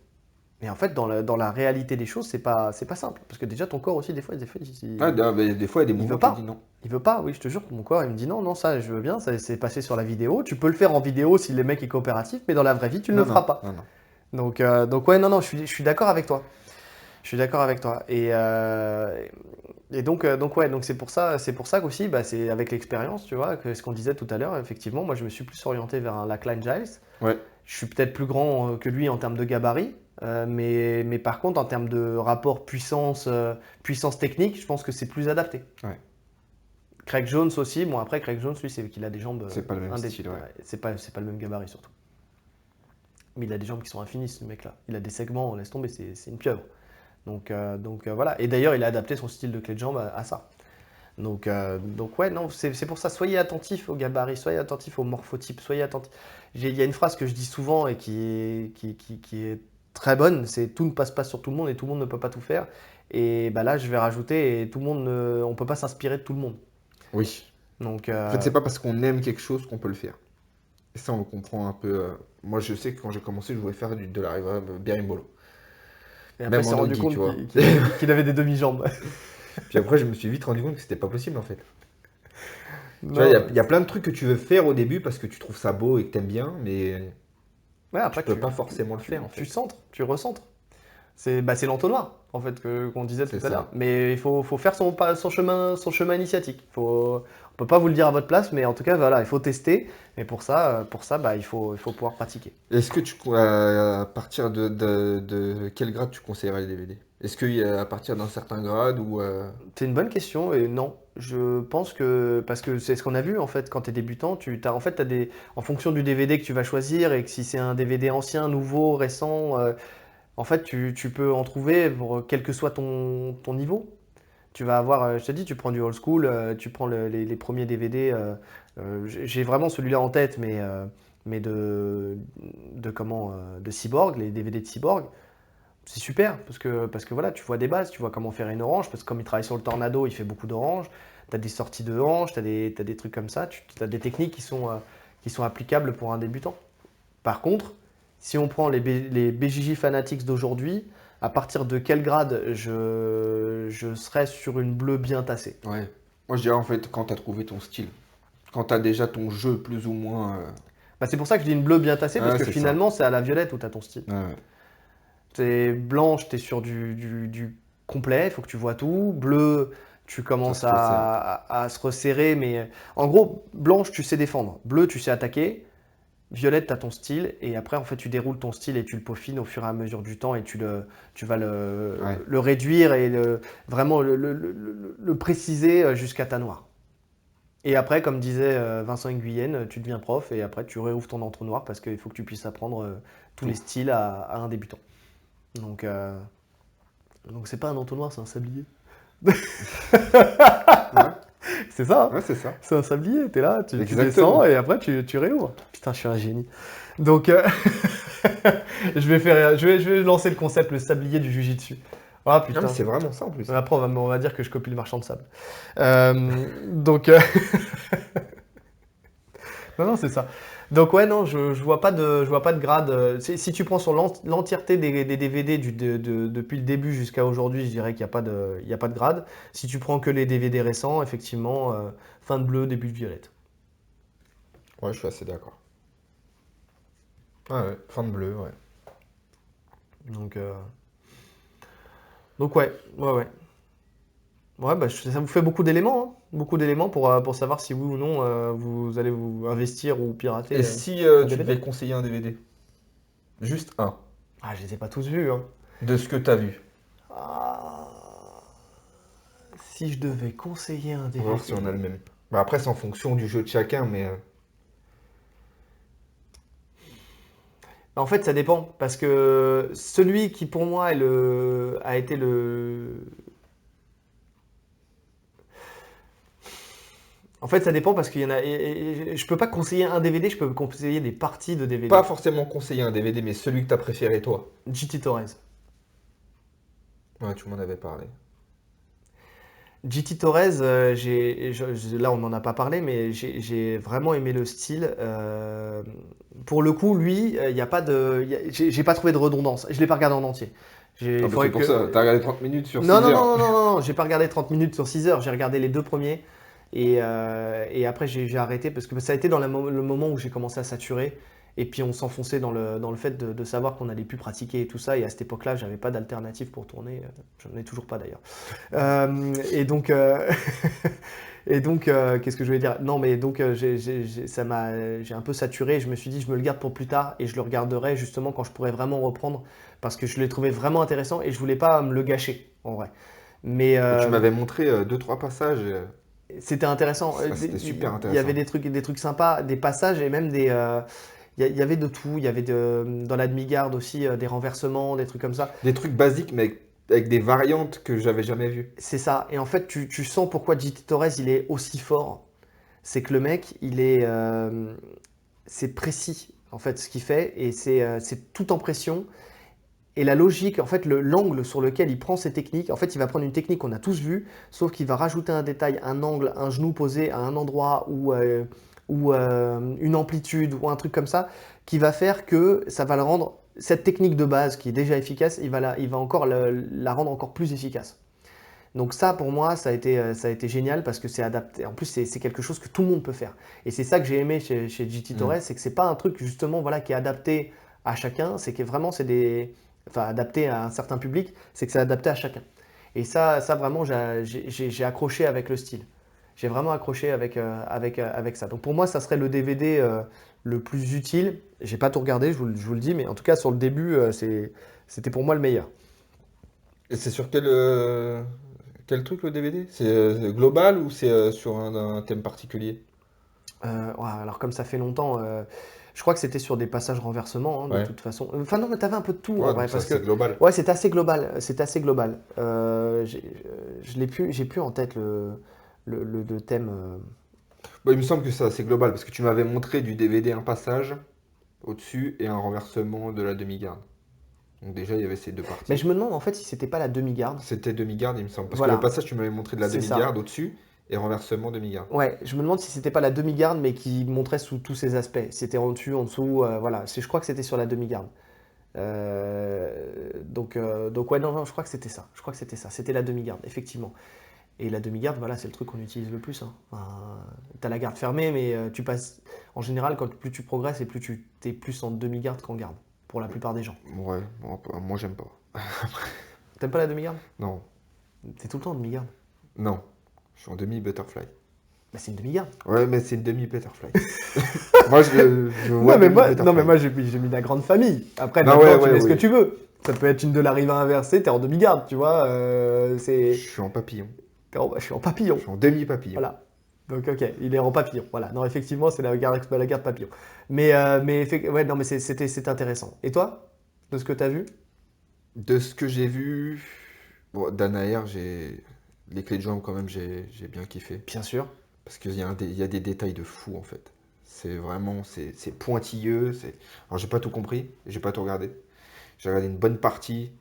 Mais en fait, dans la réalité des choses, c'est pas simple. Parce que déjà, ton corps aussi, des fois, Ah, des fois, il y a des il mouvements veut qui disent pas. non. Il veut pas, oui, je te jure, mon corps, il me dit non, non, ça, je veux bien, ça c'est passé sur la vidéo. Tu peux le faire en vidéo si le mec est coopératif, mais dans la vraie vie, tu ne le Non, non, feras pas. non, non. Donc ouais, non, non, je suis d'accord avec toi. Je suis d'accord avec toi. Donc ouais, donc c'est pour ça qu'aussi, bah, c'est avec l'expérience, tu vois, que ce qu'on disait tout à l'heure, effectivement, moi je me suis plus orienté vers un Lackline Giles. Ouais, Je suis peut-être plus grand que lui en termes de gabarit, mais par contre, en termes de rapport puissance technique, je pense que c'est plus adapté. ouais. Craig Jones aussi, bon après, Craig Jones, lui, c'est qu'il a des jambes, C'est pas le même style, ouais. ouais, c'est pas le même gabarit surtout. Mais il a des jambes qui sont infinies, ce mec-là. Il a des segments, laisse tomber, c'est une pieuvre. Voilà. Et d'ailleurs, il a adapté son style de clé de jambe à ça. Donc ouais, non, c'est pour ça. Soyez attentifs au gabarit, soyez attentifs au morphotype, soyez attentifs. Il y a une phrase que je dis souvent et qui est très bonne, c'est tout ne passe pas sur tout le monde et tout le monde ne peut pas tout faire. Et bah là, je vais rajouter, et tout le monde, on peut pas s'inspirer de tout le monde. Oui. Donc, En fait, c'est pas parce qu'on aime quelque chose qu'on peut le faire. Et ça, on le comprend un peu. Moi, je sais que quand j'ai commencé, je voulais faire de la berimbolo. et après, il Même s'est en rendu nogi, tu compte vois. qu'il avait des demi-jambes. Puis après, je me suis vite rendu compte que c'était pas possible, en fait. Tu vois, Non, il y a plein de trucs que tu veux faire au début parce que tu trouves ça beau et que t'aimes bien, mais ouais, tu après, peux pas forcément le faire, en tu fait. centres, tu recentres. C'est l'entonnoir, en fait, qu'on disait tout C'est à l'heure. ça. Mais il faut faire son chemin initiatique. On peut pas vous le dire à votre place, mais en tout cas, voilà, il faut tester. Mais pour ça bah, il faut pouvoir pratiquer. Est-ce que à partir de quel grade tu conseillerais les DVD? Est-ce qu'à partir d'un certain grade ou C'est une bonne question et non. Je pense que, parce que c'est ce qu'on a vu en fait quand tu es débutant, en fonction du DVD que tu vas choisir et que si c'est un DVD ancien, nouveau, récent, en fait tu peux en trouver pour quel que soit ton niveau. Tu vas avoir, je te dis, tu prends du old school, tu prends les premiers DVD. J'ai vraiment celui-là en tête, mais de Cyborg, les DVD de Cyborg. C'est super parce que voilà, tu vois des bases, tu vois comment faire une orange, parce que comme il travaille sur le Tornado, il fait beaucoup d'oranges. Tu as des sorties de hanches, t'as des trucs comme ça, tu as des techniques qui sont applicables pour un débutant. Par contre, si on prend les BJJ Fanatics d'aujourd'hui, à partir de quel grade je serais sur une bleue bien tassée? ouais. Moi, je dirais en fait quand tu as trouvé ton style. Quand tu as déjà ton jeu plus ou moins. Bah, c'est pour ça que je dis une bleue bien tassée, parce Ouais, que c'est ça. finalement, c'est à la violette où tu as ton style. Ouais, ouais. C'est blanche, tu es sur du complet, il faut que tu vois tout. Bleu, tu Ça commences se resserre. à se resserrer, mais en gros, blanche, tu sais défendre. Bleu, tu sais attaquer. Violette, tu as ton style, et après, en fait, tu déroules ton style et tu le peaufines au fur et à mesure du temps, et tu vas Ouais. le réduire et vraiment le préciser jusqu'à ta noire. Et après, comme disait Vincent Nguyen, tu deviens prof, et après, tu réouvres ton entonnoir parce qu'il faut que tu puisses apprendre tous les Tout. styles à un débutant. Donc, euh, donc c'est pas un entonnoir, c'est un sablier. Ouais, C'est ça, hein. ouais, c'est ça. C'est un sablier, t'es là, tu descends Exactement. et après tu réouvres. Putain, je suis un génie. Donc, je vais lancer le concept, le sablier du jujitsu. Ah Non, mais putain. c'est vraiment ça en plus. Après, on va dire que je copie le marchand de sable. Donc, non, non, c'est ça. Donc, ouais, non, je vois pas de grade. Si tu prends sur l'entièreté des DVD depuis le début jusqu'à aujourd'hui, je dirais qu'il n'y a il y a pas de grade. Si tu prends que les DVD récents, effectivement, fin de bleu, début de violette. Ouais, je suis assez d'accord. Ah ouais, fin de bleu, ouais. Donc, euh, donc ouais, ouais, ouais. Ouais, bah, ça vous fait beaucoup d'éléments, hein. Beaucoup d'éléments pour savoir si oui ou non vous allez vous investir ou Et pirater si un tu DVD. devais conseiller un DVD? Juste un. Ah, je les ai pas tous vus, hein. De ce que tu as vu. Ah, si je devais conseiller un On va voir si on a le DVD. même. Bah après, c'est en fonction du jeu de chacun, mais En fait, ça dépend. Parce que celui qui, pour moi, a été En fait, ça dépend parce qu'il y en a. Je peux pas conseiller un DVD, je peux conseiller des parties de pas DVD. forcément conseiller un DVD, mais celui que tu as préféré toi. GT Torres. Ouais, tu m'en avais parlé. GT Torres, là on n'en a pas parlé, mais j'ai vraiment aimé le style Pour le coup, lui, il y a pas de, j'ai pas trouvé de redondance. Je l'ai pas regardé en entier. Ah, bah, c'est pour ça, t'as regardé 30 minutes sur 6 Non, non, heures. non, non, non, non, j'ai pas regardé 30 minutes sur 6 heures. J'ai regardé les deux premiers. Et après, j'ai arrêté parce que ça a été dans le moment où j'ai commencé à saturer. Et puis, on s'enfonçait dans le fait de savoir qu'on allait plus pratiquer et tout ça. Et à cette époque-là, j'avais pas d'alternative pour tourner. J'en ai toujours pas d'ailleurs. Et donc, et donc, qu'est-ce que je voulais dire? Non, mais donc, j'ai un peu saturé. Je me suis dit, je me le garde pour plus tard et je le regarderai justement quand je pourrai vraiment reprendre parce que je l'ai trouvé vraiment intéressant et je voulais pas me le gâcher en vrai. Mais Tu m'avais montré 2-3 passages. c'était intéressant. C'était super Il y avait intéressant. des trucs sympas, des passages et même il y avait de tout. Il y avait dans la demi-garde aussi des renversements, des trucs comme ça. Des trucs basiques, mais avec des variantes que j'avais jamais vues. C'est ça. Et en fait, tu sens pourquoi JT Torres il est aussi fort. C'est que le mec, c'est précis en fait ce qu'il fait et c'est tout en pression. Et la logique, en fait, l'angle sur lequel il prend ses techniques, en fait, il va prendre une technique qu'on a tous vue, sauf qu'il va rajouter un détail, un angle, un genou posé à un endroit ou une amplitude ou un truc comme ça, qui va faire que ça va le rendre, cette technique de base qui est déjà efficace, il va encore la rendre encore plus efficace. Donc ça, pour moi, ça a été génial parce que c'est adapté. En plus, c'est quelque chose que tout le monde peut faire. Et c'est ça que j'ai aimé chez JT Torres, c'est que c'est pas un truc justement voilà, qui est adapté à chacun, c'est que vraiment enfin adapté à un certain public, c'est que c'est adapté à chacun. Et ça vraiment, j'ai accroché avec le style. J'ai vraiment accroché avec ça. Donc pour moi, ça serait le DVD le plus utile. J'ai pas tout regardé, je vous le dis, mais en tout cas sur le début, c'était pour moi le meilleur. Et c'est sur quel truc le DVD? C'est global ou c'est sur un thème particulier? Ouais, alors comme ça fait longtemps, je crois que c'était sur des passages renversements, hein, de Ouais. toute façon. Enfin non, mais t'avais un peu de tout en Ouais, vrai, donc ça parce c'est que global. ouais, c'est assez global, c'est assez global. J'ai plus en tête le thème. Bon, il me semble que ça c'est global parce que tu m'avais montré du DVD un passage au-dessus et un renversement de la demi-garde. Donc déjà il y avait ces deux Mais parties. je me demande en fait si c'était pas la demi-garde. C'était demi-garde, il me semble. Parce que le Voilà, passage, tu m'avais montré de la c'est ça. demi-garde au-dessus et renversement demi-garde. Ouais, je me demande si c'était pas la demi-garde, mais qui montrait sous tous ses aspects. C'était en dessus, en dessous, voilà. Je crois que c'était sur la demi-garde. Donc ouais, non, non, je crois que c'était ça. Je crois que c'était ça. C'était la demi-garde, effectivement. Et la demi-garde, voilà, c'est le truc qu'on utilise le plus, hein. Enfin, t'as la garde fermée, mais tu passes. En général, plus tu progresses et plus tu t'es plus en demi-garde qu'en garde, pour la plupart des gens. Ouais, bon, moi j'aime pas. T'aimes pas la demi-garde? Non, T'es tout le temps en demi-garde. non. Je suis en demi-butterfly. Bah, c'est une demi-garde. Ouais, mais c'est une demi-butterfly. Moi je vois Non, mais demi-butterfly. moi j'ai mis la grande famille. Après, Non, maintenant, ouais, tu ouais, mets ce que ouais. tu veux. Ça peut être une de la rive inversée, t'es en demi-garde, tu vois. Je C'est. suis en papillon. Oh, bah, je suis en Je papillon. suis en demi-papillon. Voilà. Donc, ok, il est en papillon. Voilà. Non, effectivement, c'est la garde papillon. Mais ouais, non, mais c'était intéressant. Et toi, de ce que tu as vu? De ce que j'ai vu, bon, Danaer, les clés de jambes quand même, j'ai bien kiffé. Bien sûr. Parce il y a des détails de fou en fait. C'est vraiment, c'est pointilleux. Alors j'ai pas tout compris, j'ai pas tout regardé. J'ai regardé une bonne partie.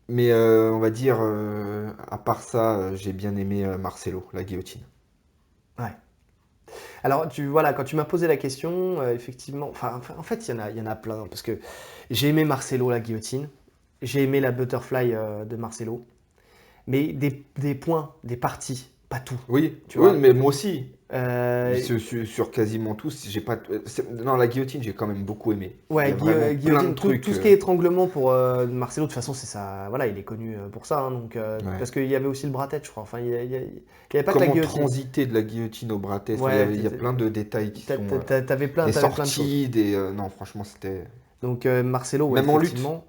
Mais on va dire, à part ça, j'ai bien aimé Marcelo, la guillotine. Ouais. Alors, voilà, quand tu m'as posé la question, effectivement, enfin, en fait, il y en a plein. Parce que j'ai aimé Marcelo, la guillotine. J'ai aimé la butterfly de Marcelo. Mais des points, des parties, pas tout. Oui, Tu oui, vois? mais moi aussi. Euh, Sur quasiment tous, j'ai pas. Non, la guillotine, j'ai quand même beaucoup aimé. Il y Ouais, a vraiment plein de guillotine, tout trucs. ce qui est étranglement pour Marcelo, de toute façon, c'est ça. Voilà, il est connu pour ça, hein, donc, Ouais. parce qu'il y avait aussi le bras-tête, je crois. Enfin, il y avait pas que la Comment guillotine. transiter de la guillotine au bras test. Enfin, Ouais, il y a plein de détails qui sont. Des t'avais plein de choses. sorties, des. Non, franchement, c'était. Donc, Marcelo, ouais, Même en lutte. effectivement.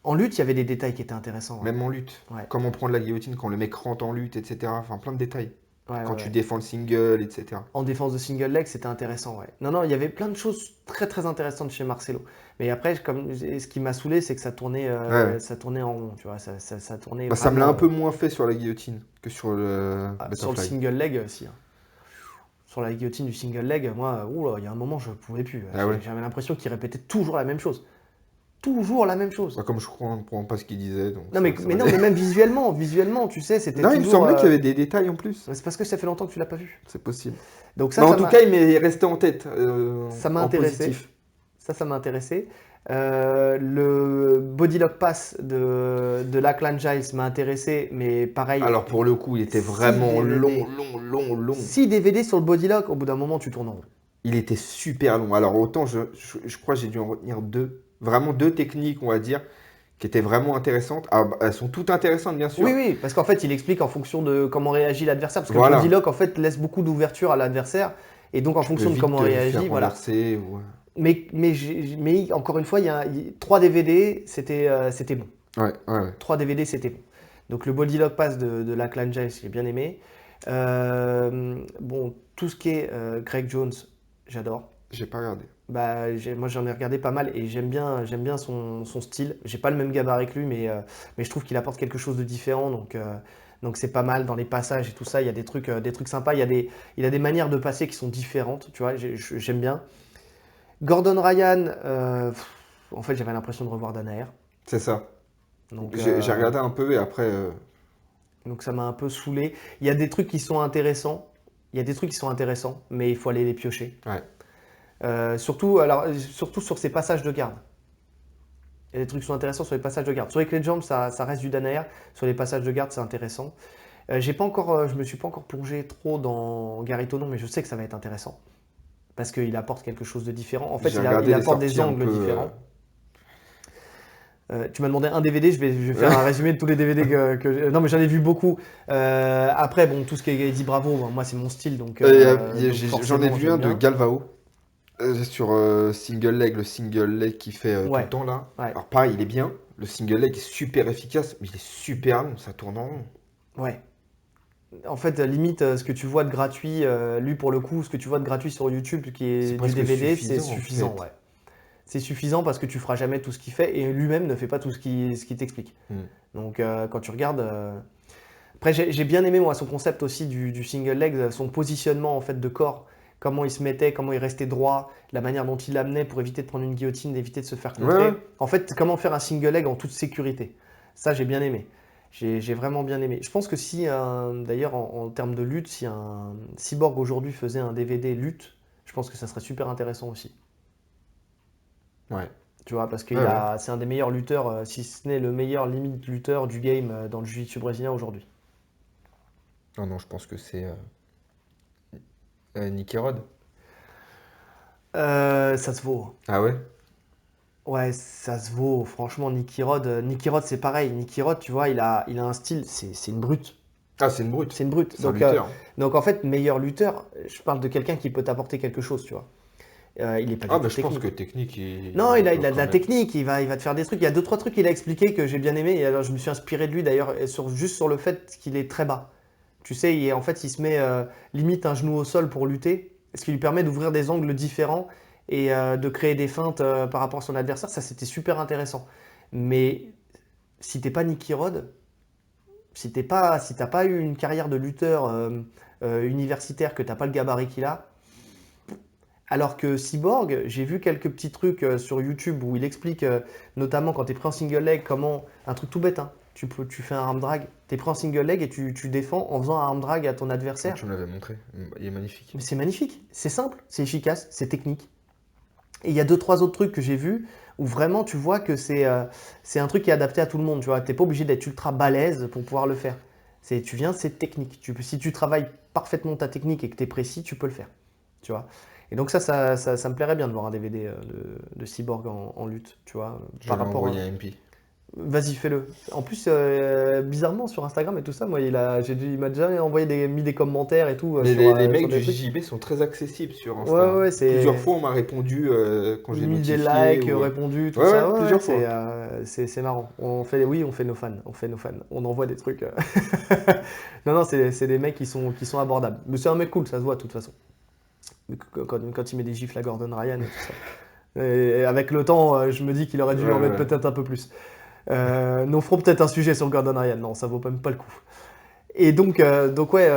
En lutte, il y avait des détails qui étaient intéressants. Même en lutte. Ouais, Comment prendre la guillotine quand le mec rentre en lutte, etc. Enfin, plein de détails. ouais, ouais, Quand tu ouais. défends le single, etc. En défense de single leg, c'était intéressant, ouais. Non, non, il y avait plein de choses très très intéressantes chez Marcelo. Mais après, ce qui m'a saoulé, c'est que Ouais, ouais. ça tournait en rond, tu vois. Ça tournait Bah, ça me l'a vraiment un peu moins fait sur la guillotine que sur le sur le butterfly. single leg aussi, hein. Sur la guillotine du single leg, moi, oula, il y a un moment, je pouvais plus. Ah ouais. J'avais l'impression qu'il répétait toujours la même chose. toujours la même chose. Pas comme je comprends pas ce qu'il disait. Donc Non, mais non, mais même visuellement, tu sais, c'était non, il me toujours. semblait qu'il y avait des détails en plus. C'est parce que ça fait longtemps que tu l'as pas vu. C'est possible. Donc Mais en tout cas, il m'est resté en tête. ça m'a En intéressé. positif. Ça m'a intéressé. Le Bodylock Pass de Lachlan Giles m'a intéressé, mais pareil. Alors pour le coup, il était 6 vraiment DVD. long. 6 DVD sur le Bodylock, au bout d'un moment, tu tournes en rond. Il était super long. Alors autant, je crois que j'ai dû en retenir deux. Vraiment deux techniques, on va dire, qui étaient vraiment intéressantes. Ah, bah, elles sont toutes intéressantes, bien sûr. Oui, parce qu'en fait, il explique en fonction de comment réagit l'adversaire. Parce que Voilà. le Bodylock, en fait, laisse beaucoup d'ouverture à l'adversaire. Et donc, en fonction de comment il réagit, voilà. Ou... Mais encore une fois, il y a 3 DVD, c'était bon. Ouais. 3 DVD, c'était bon. Donc le Bodylock Pass de Lachlan Giles, j'ai bien aimé. Bon, tout ce qui est Greg Jones, j'adore. J'ai pas regardé. Bah, moi j'en ai regardé pas mal et j'aime bien son style. J'ai pas le même gabarit que lui, mais je trouve qu'il apporte quelque chose de différent. Donc c'est pas mal dans les passages et tout ça. Il y a des trucs sympas. Il a des manières de passer qui sont différentes. Tu vois, j'aime bien. Gordon Ryan, en fait j'avais l'impression de revoir Danaher. C'est ça. Donc, J'ai regardé un peu et après. Donc ça m'a un peu saoulé. Il y a des trucs qui sont intéressants. Mais il faut aller les piocher. Ouais. Surtout sur ces passages de garde. Il y a des trucs qui sont intéressants sur les passages de garde. Sur les clés de jambes, ça reste du Danaher. Sur les passages de garde, c'est intéressant. Je me suis pas encore plongé trop dans Gary Tonon, mais je sais que ça va être intéressant. Parce qu'il apporte quelque chose de différent. En fait, il apporte des angles différents. Tu m'as demandé un DVD, je vais faire un résumé de tous les DVD que non, mais j'en ai vu beaucoup. Après, bon, tout ce qui est Eddie Bravo, moi c'est mon style, donc. J'en ai vu un de Galvao sur single leg, le single leg qu'il fait tout le temps là. Ouais. Alors pareil, il est bien. Le single leg est super efficace, mais il est super long, ça tourne en rond. Ouais. En fait, limite, ce que tu vois de gratuit, lui pour le coup, ce que tu vois de gratuit sur YouTube, qui est du DVD, c'est suffisant. Ouais. C'est suffisant parce que tu feras jamais tout ce qu'il fait et lui-même ne fait pas tout ce qu'il t'explique. Donc quand tu regardes. Après, j'ai bien aimé moi son concept aussi du single leg, son positionnement en fait de corps, comment il se mettait, comment il restait droit, la manière dont il l'amenait pour éviter de prendre une guillotine, d'éviter de se faire contrer. Ouais. En fait, comment faire un single leg en toute sécurité. Ça, j'ai bien aimé. J'ai vraiment bien aimé. Je pense que si, d'ailleurs, en termes de lutte, si un Cyborg aujourd'hui faisait un DVD lutte, je pense que ça serait super intéressant aussi. Ouais. Tu vois, parce que c'est un des meilleurs lutteurs, si ce n'est le meilleur limite lutteur du game dans le jiu-jitsu brésilien aujourd'hui. Non, je pense que c'est Nicky Rod. Ça se vaut. Ah ouais? Ouais, ça se vaut. Franchement, Nicky Rod, c'est pareil. Nicky Rod, tu vois, il a un style, c'est une brute. Ah, c'est une brute. C'est une brute. C'est un lutteur. Donc en fait, meilleur lutteur, je parle de quelqu'un qui peut t'apporter quelque chose, tu vois. Il est pas du tout je pense que technique. Non, il a de la technique, il va te faire des trucs. Il y a 2-3 trucs qu'il a expliqué que j'ai bien aimé. Et alors je me suis inspiré de lui d'ailleurs, juste sur le fait qu'il est très bas. Tu sais, en fait, il se met limite un genou au sol pour lutter, ce qui lui permet d'ouvrir des angles différents et de créer des feintes par rapport à son adversaire. Ça, c'était super intéressant. Mais si t'es pas Nicky Rod, si t'as pas eu une carrière de lutteur universitaire, que t'as pas le gabarit qu'il a, alors que Cyborg, j'ai vu quelques petits trucs sur YouTube où il explique, notamment quand tu es pris en single leg, comment, un truc tout bête, hein, tu fais un arm drag, tu es pris en single leg et tu défends en faisant un arm drag à ton adversaire. Tu me l'avais montré, il est magnifique. Mais c'est magnifique, c'est simple, c'est efficace, c'est technique. Et il y a 2-3 autres trucs que j'ai vus où vraiment tu vois que c'est un truc qui est adapté à tout le monde. Tu vois, t'es pas obligé d'être ultra balèze pour pouvoir le faire. C'est technique. Si tu travailles parfaitement ta technique et que tu es précis, tu peux le faire. Tu vois. Et donc ça me plairait bien de voir un DVD de Cyborg en lutte, tu vois. Par rapport à MP. Vas-y, fais-le. En plus, bizarrement, sur Instagram et tout ça, moi, il m'a déjà mis des commentaires et tout. Mais les mecs du JJB sont très accessibles sur Insta. Ouais, plusieurs fois, on m'a répondu quand j'ai mis notifié. Des likes, répondu, tout ça. Plusieurs fois. C'est marrant. On fait nos fans. On envoie des trucs. Non, c'est des mecs qui sont abordables. Mais c'est un mec cool, ça se voit de toute façon. Quand il met des gifles à Gordon Ryan et tout ça. Et avec le temps, je me dis qu'il aurait dû en mettre peut-être un peu plus. Nous ferons peut-être un sujet sur Gordon Ryan. Non, ça vaut même pas le coup. Et donc ouais,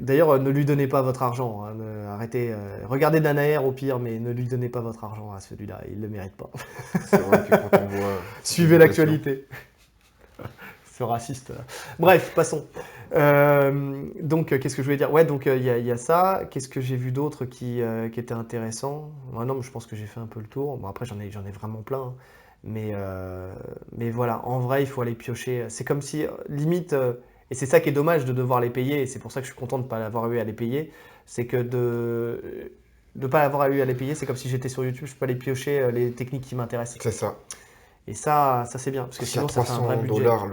d'ailleurs, ne lui donnez pas votre argent arrêtez, regardez Danaher au pire, mais ne lui donnez pas votre argent à celui-là, il le mérite pas. C'est vrai que quand on voit. Suivez l'actualité. Ce raciste. Bref, passons. Donc, qu'est-ce que je voulais dire? Ouais, donc il y a ça. Qu'est-ce que j'ai vu d'autre qui était intéressant? Non, mais je pense que j'ai fait un peu le tour. Bon, après, j'en ai vraiment plein, hein. Mais voilà, en vrai, il faut aller piocher. C'est comme si, limite, et c'est ça qui est dommage de devoir les payer, et c'est pour ça que je suis content de ne pas avoir eu à les payer, c'est que de ne pas avoir eu à les payer, c'est comme si j'étais sur YouTube, je peux aller piocher les techniques qui m'intéressent. C'est ça. Et ça c'est bien, parce que Si à sinon, ça fait un vrai budget. $300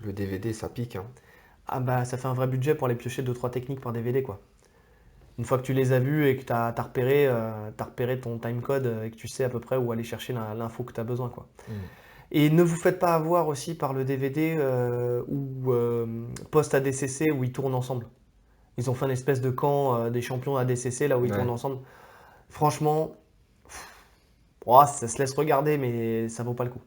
le DVD, ça pique. Hein. Ah bah, ça fait un vrai budget pour aller piocher 2-3 techniques par DVD, quoi. Une fois que tu les as vues et que tu as repéré ton timecode et que tu sais à peu près où aller chercher l'info que tu as besoin, quoi. Et ne vous faites pas avoir aussi par le DVD ou post ADCC où ils tournent ensemble. Ils ont fait une espèce de camp des champions ADCC là où ils tournent ensemble. Franchement, ça se laisse regarder, mais ça vaut pas le coup.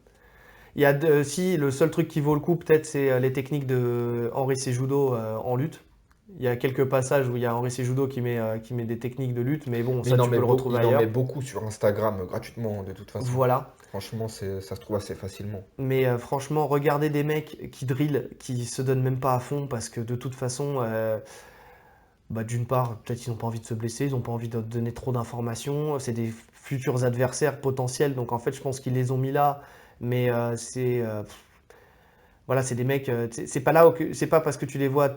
Il y a si le seul truc qui vaut le coup peut-être c'est les techniques de Henri Cejudo en lutte. Il y a quelques passages où il y a Henri Cejudo qui met des techniques de lutte, mais bon, Mais ça tu peux le retrouver il en ailleurs. met beaucoup sur Instagram gratuitement de toute façon. Voilà. Franchement, ça se trouve assez facilement. Mais franchement, regardez des mecs qui drillent, qui se donnent même pas à fond parce que de toute façon, d'une part, peut-être ils n'ont pas envie de se blesser, ils n'ont pas envie de donner trop d'informations. C'est des futurs adversaires potentiels, donc en fait, je pense qu'ils les ont mis là, mais voilà, c'est des mecs, c'est pas là c'est pas parce que tu les vois,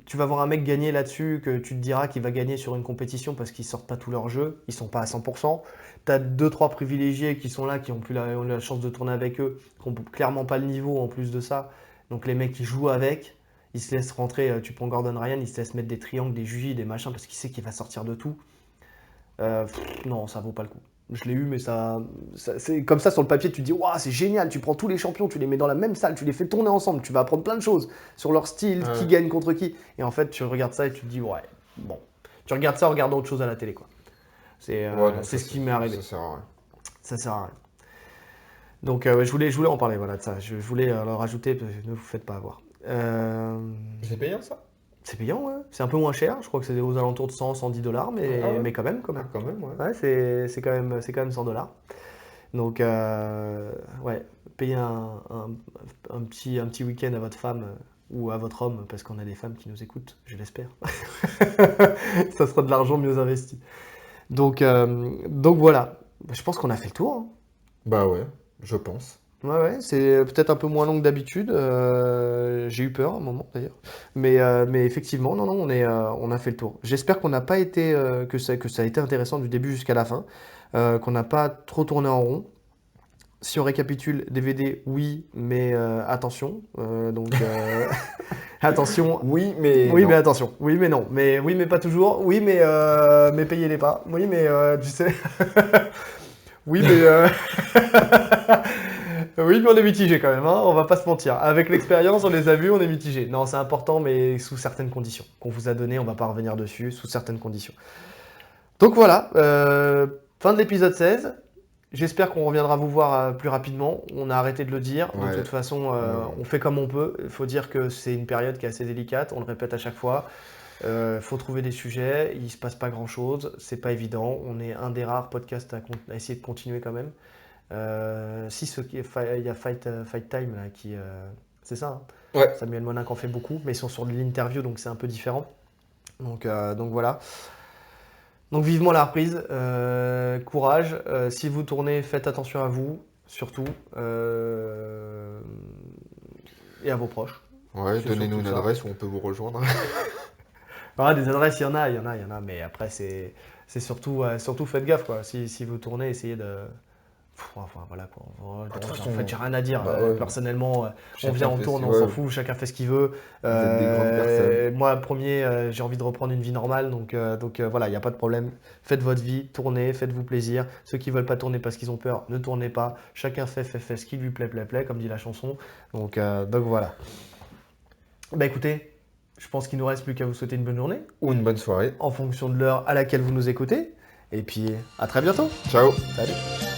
tu vas voir un mec gagner là-dessus que tu te diras qu'il va gagner sur une compétition parce qu'ils sortent pas tout leur jeu, ils sont pas à 100%. Tu as 2-3 privilégiés qui sont là, qui ont eu la chance de tourner avec eux, qui n'ont clairement pas le niveau en plus de ça. Donc les mecs qui jouent avec, ils se laissent rentrer, tu prends Gordon Ryan, ils se laissent mettre des triangles, des jujis, des machins parce qu'il sait qu'il va sortir de tout. Non, ça vaut pas le coup. Je l'ai eu, mais c'est comme ça sur le papier, tu te dis, waouh, c'est génial, tu prends tous les champions, tu les mets dans la même salle, tu les fais tourner ensemble, tu vas apprendre plein de choses sur leur style, qui gagne contre qui. Et en fait, tu regardes ça et tu te dis, ouais, bon. Tu regardes ça en regardant autre chose à la télé, quoi. C'est ce qui m'est arrivé. Ça sert à rien. Ça sert à rien. Donc, je voulais en parler, voilà, de ça. Je voulais le rajouter, ne vous faites pas avoir. C'est payant ça? C'est payant, ouais. C'est un peu moins cher. Je crois que c'est aux alentours de 110 $, mais quand même. Quand même, ouais. Ouais, c'est quand même 100 $. Donc, ouais, payer un petit week-end à votre femme ou à votre homme, parce qu'on a des femmes qui nous écoutent, je l'espère. Ça sera de l'argent mieux investi. Donc voilà. Je pense qu'on a fait le tour, hein. Bah ouais, je pense. Ouais, c'est peut-être un peu moins long que d'habitude. J'ai eu peur à un moment d'ailleurs. Mais effectivement, non, on a fait le tour. J'espère qu'on n'a pas été, que ça a été intéressant du début jusqu'à la fin, qu'on n'a pas trop tourné en rond. Si on récapitule, DVD, oui, mais attention. Attention. Oui, mais Oui, non. mais attention. Oui, mais non. Mais oui, mais pas toujours. Oui, mais payez-les pas. Oui, mais tu sais. Oui, mais oui, mais on est mitigé quand même, hein, on va pas se mentir. Avec l'expérience, on les a vus, on est mitigé. Non, c'est important, mais sous certaines conditions. Qu'on vous a donné, on va pas revenir dessus, sous certaines conditions. Donc voilà, fin de l'épisode 16. J'espère qu'on reviendra vous voir plus rapidement. On a arrêté de le dire. De toute façon, on fait comme on peut. Il faut dire que c'est une période qui est assez délicate, on le répète à chaque fois. Faut trouver des sujets, il se passe pas grand chose, c'est pas évident. On est un des rares podcasts à essayer de continuer quand même. Il y a Fight Time là, qui. C'est ça, hein, Ouais. Samuel Monin en fait beaucoup, mais ils sont sur de l'interview donc c'est un peu différent. Donc voilà. Donc vivement la reprise, courage. Si vous tournez, faites attention à vous, surtout. Et à vos proches. Ouais, C'est donnez-nous surtout une ça. adresse où on peut vous rejoindre. Ah, des adresses, il y en a, mais après, c'est surtout faites gaffe, quoi. Si vous tournez, essayez de. Enfin, voilà, quoi. De toute En façon, fait, j'ai rien à dire. bah ouais. Personnellement, on Chacun vient, on fait tourne, ce- on s'en ouais. fout, chacun fait ce qu'il veut. Vous êtes des grandes personnes. Moi, premier, j'ai envie de reprendre une vie normale, donc voilà, il n'y a pas de problème. Faites votre vie, tournez, faites-vous plaisir. Ceux qui veulent pas tourner parce qu'ils ont peur, ne tournez pas. Chacun fait ce qui lui plaît, comme dit la chanson. Donc voilà. Bah écoutez. Je pense qu'il ne nous reste plus qu'à vous souhaiter une bonne journée, Ou une bonne soirée. en fonction de l'heure à laquelle vous nous écoutez. Et puis, à très bientôt. Ciao. Salut.